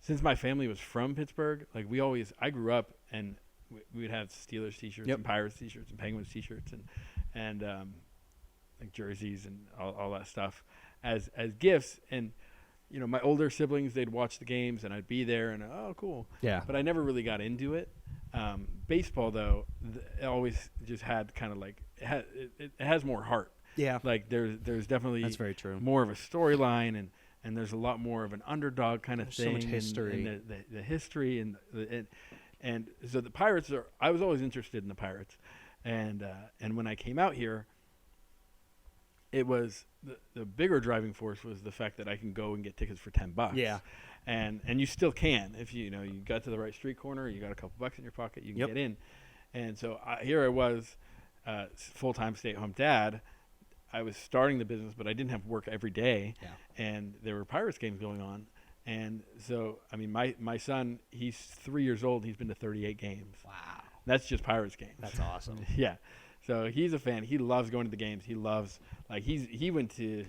since my family was from Pittsburgh, like I grew up and we would have Steelers t-shirts Yep. and Pirates t-shirts and Penguins t-shirts and like jerseys and all that stuff as gifts. And my older siblings, they'd watch the games and I'd be there and oh cool. Yeah. But I never really got into it. Baseball though, it always just had kind of like it has more heart. Yeah. Like there's definitely That's very true. more of a storyline and there's a lot more of an underdog kind of There's thing. so much history. And the history and so the Pirates I was always interested in the Pirates. And when I came out here, it was the bigger driving force was the fact that I can go and get tickets for $10. Yeah. And you still can if you got to the right street corner, you got a couple bucks in your pocket, you can get in. And so here I was, full-time stay-at-home dad. I was starting the business, but I didn't have work every day. Yeah. And there were Pirates games going on. And so, I mean, my son, he's 3 years old. He's been to 38 games. Wow. That's just Pirates games. That's awesome. Yeah. So he's a fan. He loves going to the games. He loves, like, he went to,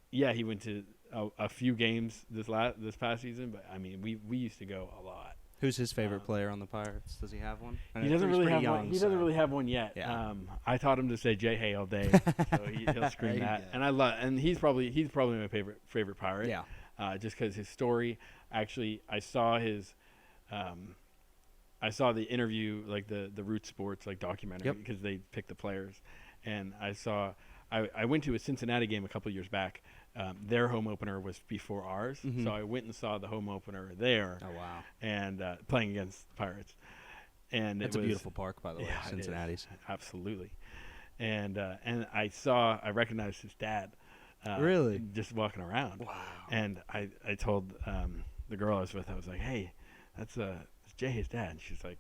he went to a few games this past season, but I mean, we used to go a lot. Who's his favorite player on the Pirates? Does he have one? He doesn't really have one. He doesn't really have one yet. Yeah. I taught him to say J Hay all day, so he'll scream that. And and he's probably my favorite Pirate. Yeah. Just because his story. Actually, I saw the interview, like the Root Sports like documentary, because they picked the players, and I went to a Cincinnati game a couple of years back. Their home opener was before ours, so I went and saw the home opener there. Oh wow! And playing against the Pirates, and it's a beautiful park, by the way, Cincinnati's. Absolutely. And I recognized his dad. Really? Just walking around. Wow. And I told the girl I was with, I was like, hey, that's Jay's dad. And she's like,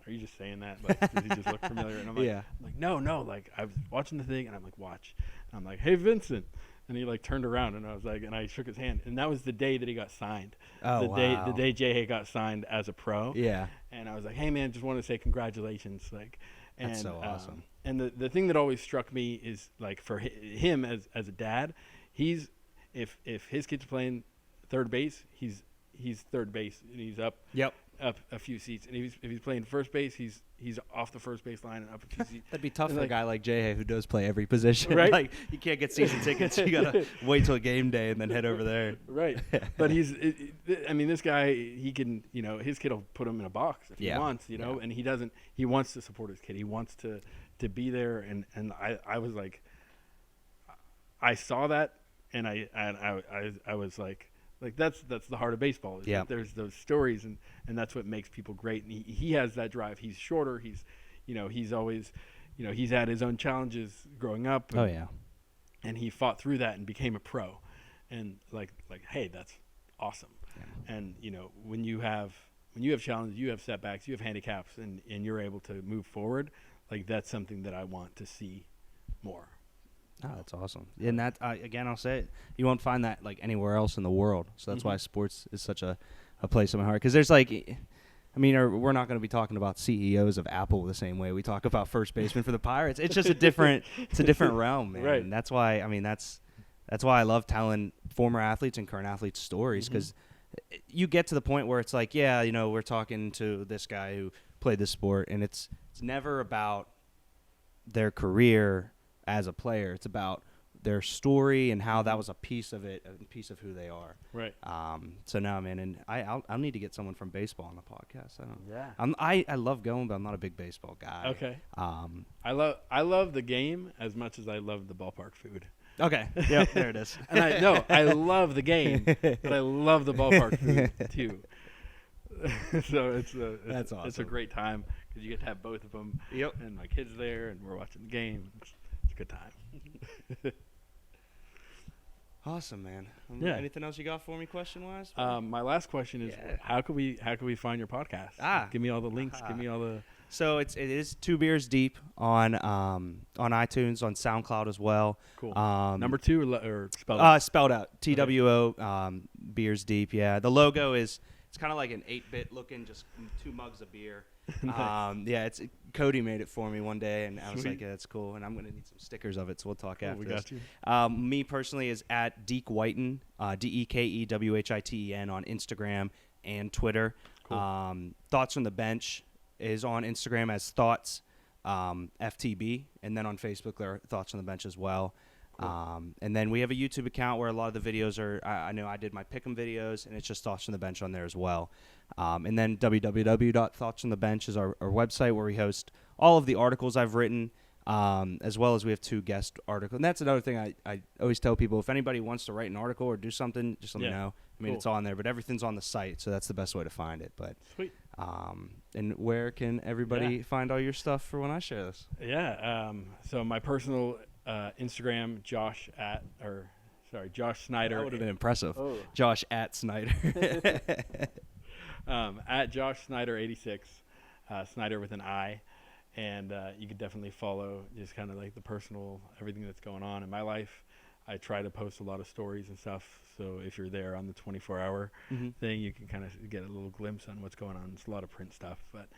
are you just saying that? Like, does he just look familiar? And I'm like, no. Like, I was watching the thing, and I'm like, watch. And I'm like, hey, Vincent. And he like turned around, and I was like, and I shook his hand, and that was the day that he got signed. Oh, wow. The day Jay got signed as a pro. Yeah. And I was like, hey man, just want to say congratulations. Like, and, that's so awesome. And the thing that always struck me is like for him as a dad, if his kid's playing third base, he's third base and he's up a few seats, and if he's playing first base, he's off the first base line and up a few seats. That'd be tough for a guy like Jay who does play every position. Right? Like, you can't get season tickets. You gotta wait till game day and then head over there. Right. But this guy, he can, his kid will put him in a box if he wants, and he wants to support his kid. He wants to be there, and I was like, I saw that, and I was like that's the heart of baseball. Yeah. There's those stories, and that's what makes people great. And he has that drive. He's shorter. He's always, he's had his own challenges growing up. And he fought through that and became a pro. And like, hey, that's awesome. Yeah. And when you have challenges, you have setbacks, you have handicaps, and you're able to move forward. Like, that's something that I want to see more. Oh, that's awesome. And that, again, I'll say it, you won't find that like anywhere else in the world. So that's why sports is such a place in my heart. Because there's we're not going to be talking about CEOs of Apple the same way we talk about first baseman for the Pirates. It's just it's a different realm, man. Right. And that's why, that's why I love telling former athletes and current athletes stories, because you get to the point where it's like, we're talking to this guy who played this sport, and it's never about their career as a player. It's about their story and how that was a piece of it, a piece of who they are. Right. So now, man, and I'll need to get someone from baseball on the podcast. I love going, but I'm not a big baseball guy. Okay. I love the game as much as I love the ballpark food. Okay. Yep. There it is. And I love the game, but I love the ballpark food too. So that's awesome. It's a great time because you get to have both of them. Yep. And my kid's there, and we're watching the game. It's a good time. Awesome, man. Yeah. Anything else you got for me, question-wise? My last question is, how can we find your podcast? Ah. Give me all the links. Give me all So it is 2 Beers Deep on iTunes, on SoundCloud as well. Cool. Number 2 or spelled out? Spelled out. TWO Beers Deep. Yeah. The logo is it's kind of like an 8-bit looking, just 2 mugs of beer. Nice. Yeah, Cody made it for me one day, and I was Sweet. like, yeah, that's cool. And I'm gonna need some stickers of it, so we'll talk after We this. got you. Me personally is at Deke Whiten, DekeWhiten on Instagram and Twitter. Cool. Thoughts from the Bench is on Instagram as Thoughts FTB, and then on Facebook there are Thoughts on the Bench as well. Cool. And then we have a YouTube account where a lot of the videos are. I know I did my Pick'em videos, and it's just Thoughts from the Bench on there as well. And then www.thoughtsfromthebench is our website where we host all of the articles I've written, as well as we have 2 guest articles. And that's another thing I always tell people: if anybody wants to write an article or do something, just let me know. I mean, Cool. It's on there, but everything's on the site, so that's the best way to find it. But Sweet. and where can everybody find all your stuff for when I share this? Yeah. So my personal Instagram, Josh Snyder. That would have been impressive. Oh. Josh at Snyder. At Josh Snyder 86, Snyder with an I, and you could definitely follow just kind of like the personal everything that's going on in my life. I try to post a lot of stories and stuff, so if you're there on the 24-hour thing, you can kind of get a little glimpse on what's going on. It's a lot of print stuff, but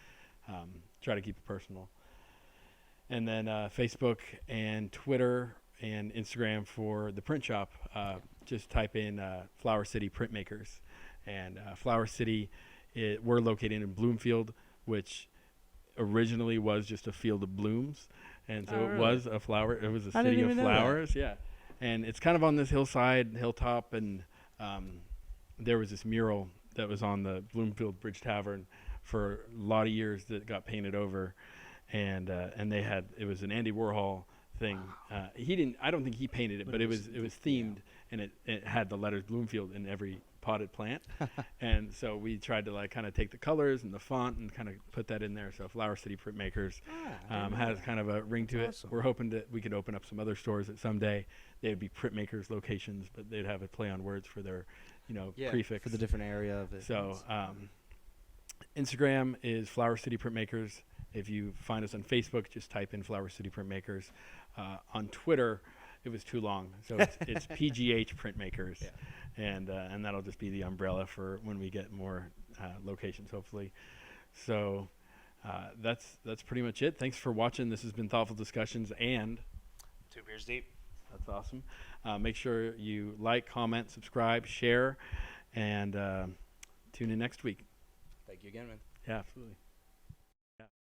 try to keep it personal. And then Facebook and Twitter and Instagram for the print shop. Just type in Flower City Printmakers, and Flower City. We're located in Bloomfield, which originally was just a field of blooms, and so it was a flower. It was a city of flowers, yeah. And it's kind of on this hilltop, and there was this mural that was on the Bloomfield Bridge Tavern for a lot of years that got painted over, and it was an Andy Warhol thing. He didn't. I don't think he painted it, but it was themed, and it had the letters Bloomfield in every potted plant. And so we tried to like kind of take the colors and the font and kind of put that in there. So Flower City Printmakers has kind of a ring to it. We're hoping that we could open up some other stores that someday they would be Printmakers locations, but they'd have a play on words for their prefix for the different area of it. So Instagram is Flower City Printmakers. If you find us on Facebook, just type in Flower City Printmakers. On Twitter, it was too long, so it's PGH Printmakers, and that'll just be the umbrella for when we get more locations, hopefully. So that's pretty much it. Thanks for watching. This has been Thoughtful Discussions and 2 Beers Deep. That's awesome. Make sure you like, comment, subscribe, share, and tune in next week. Thank you again, man. Yeah, absolutely.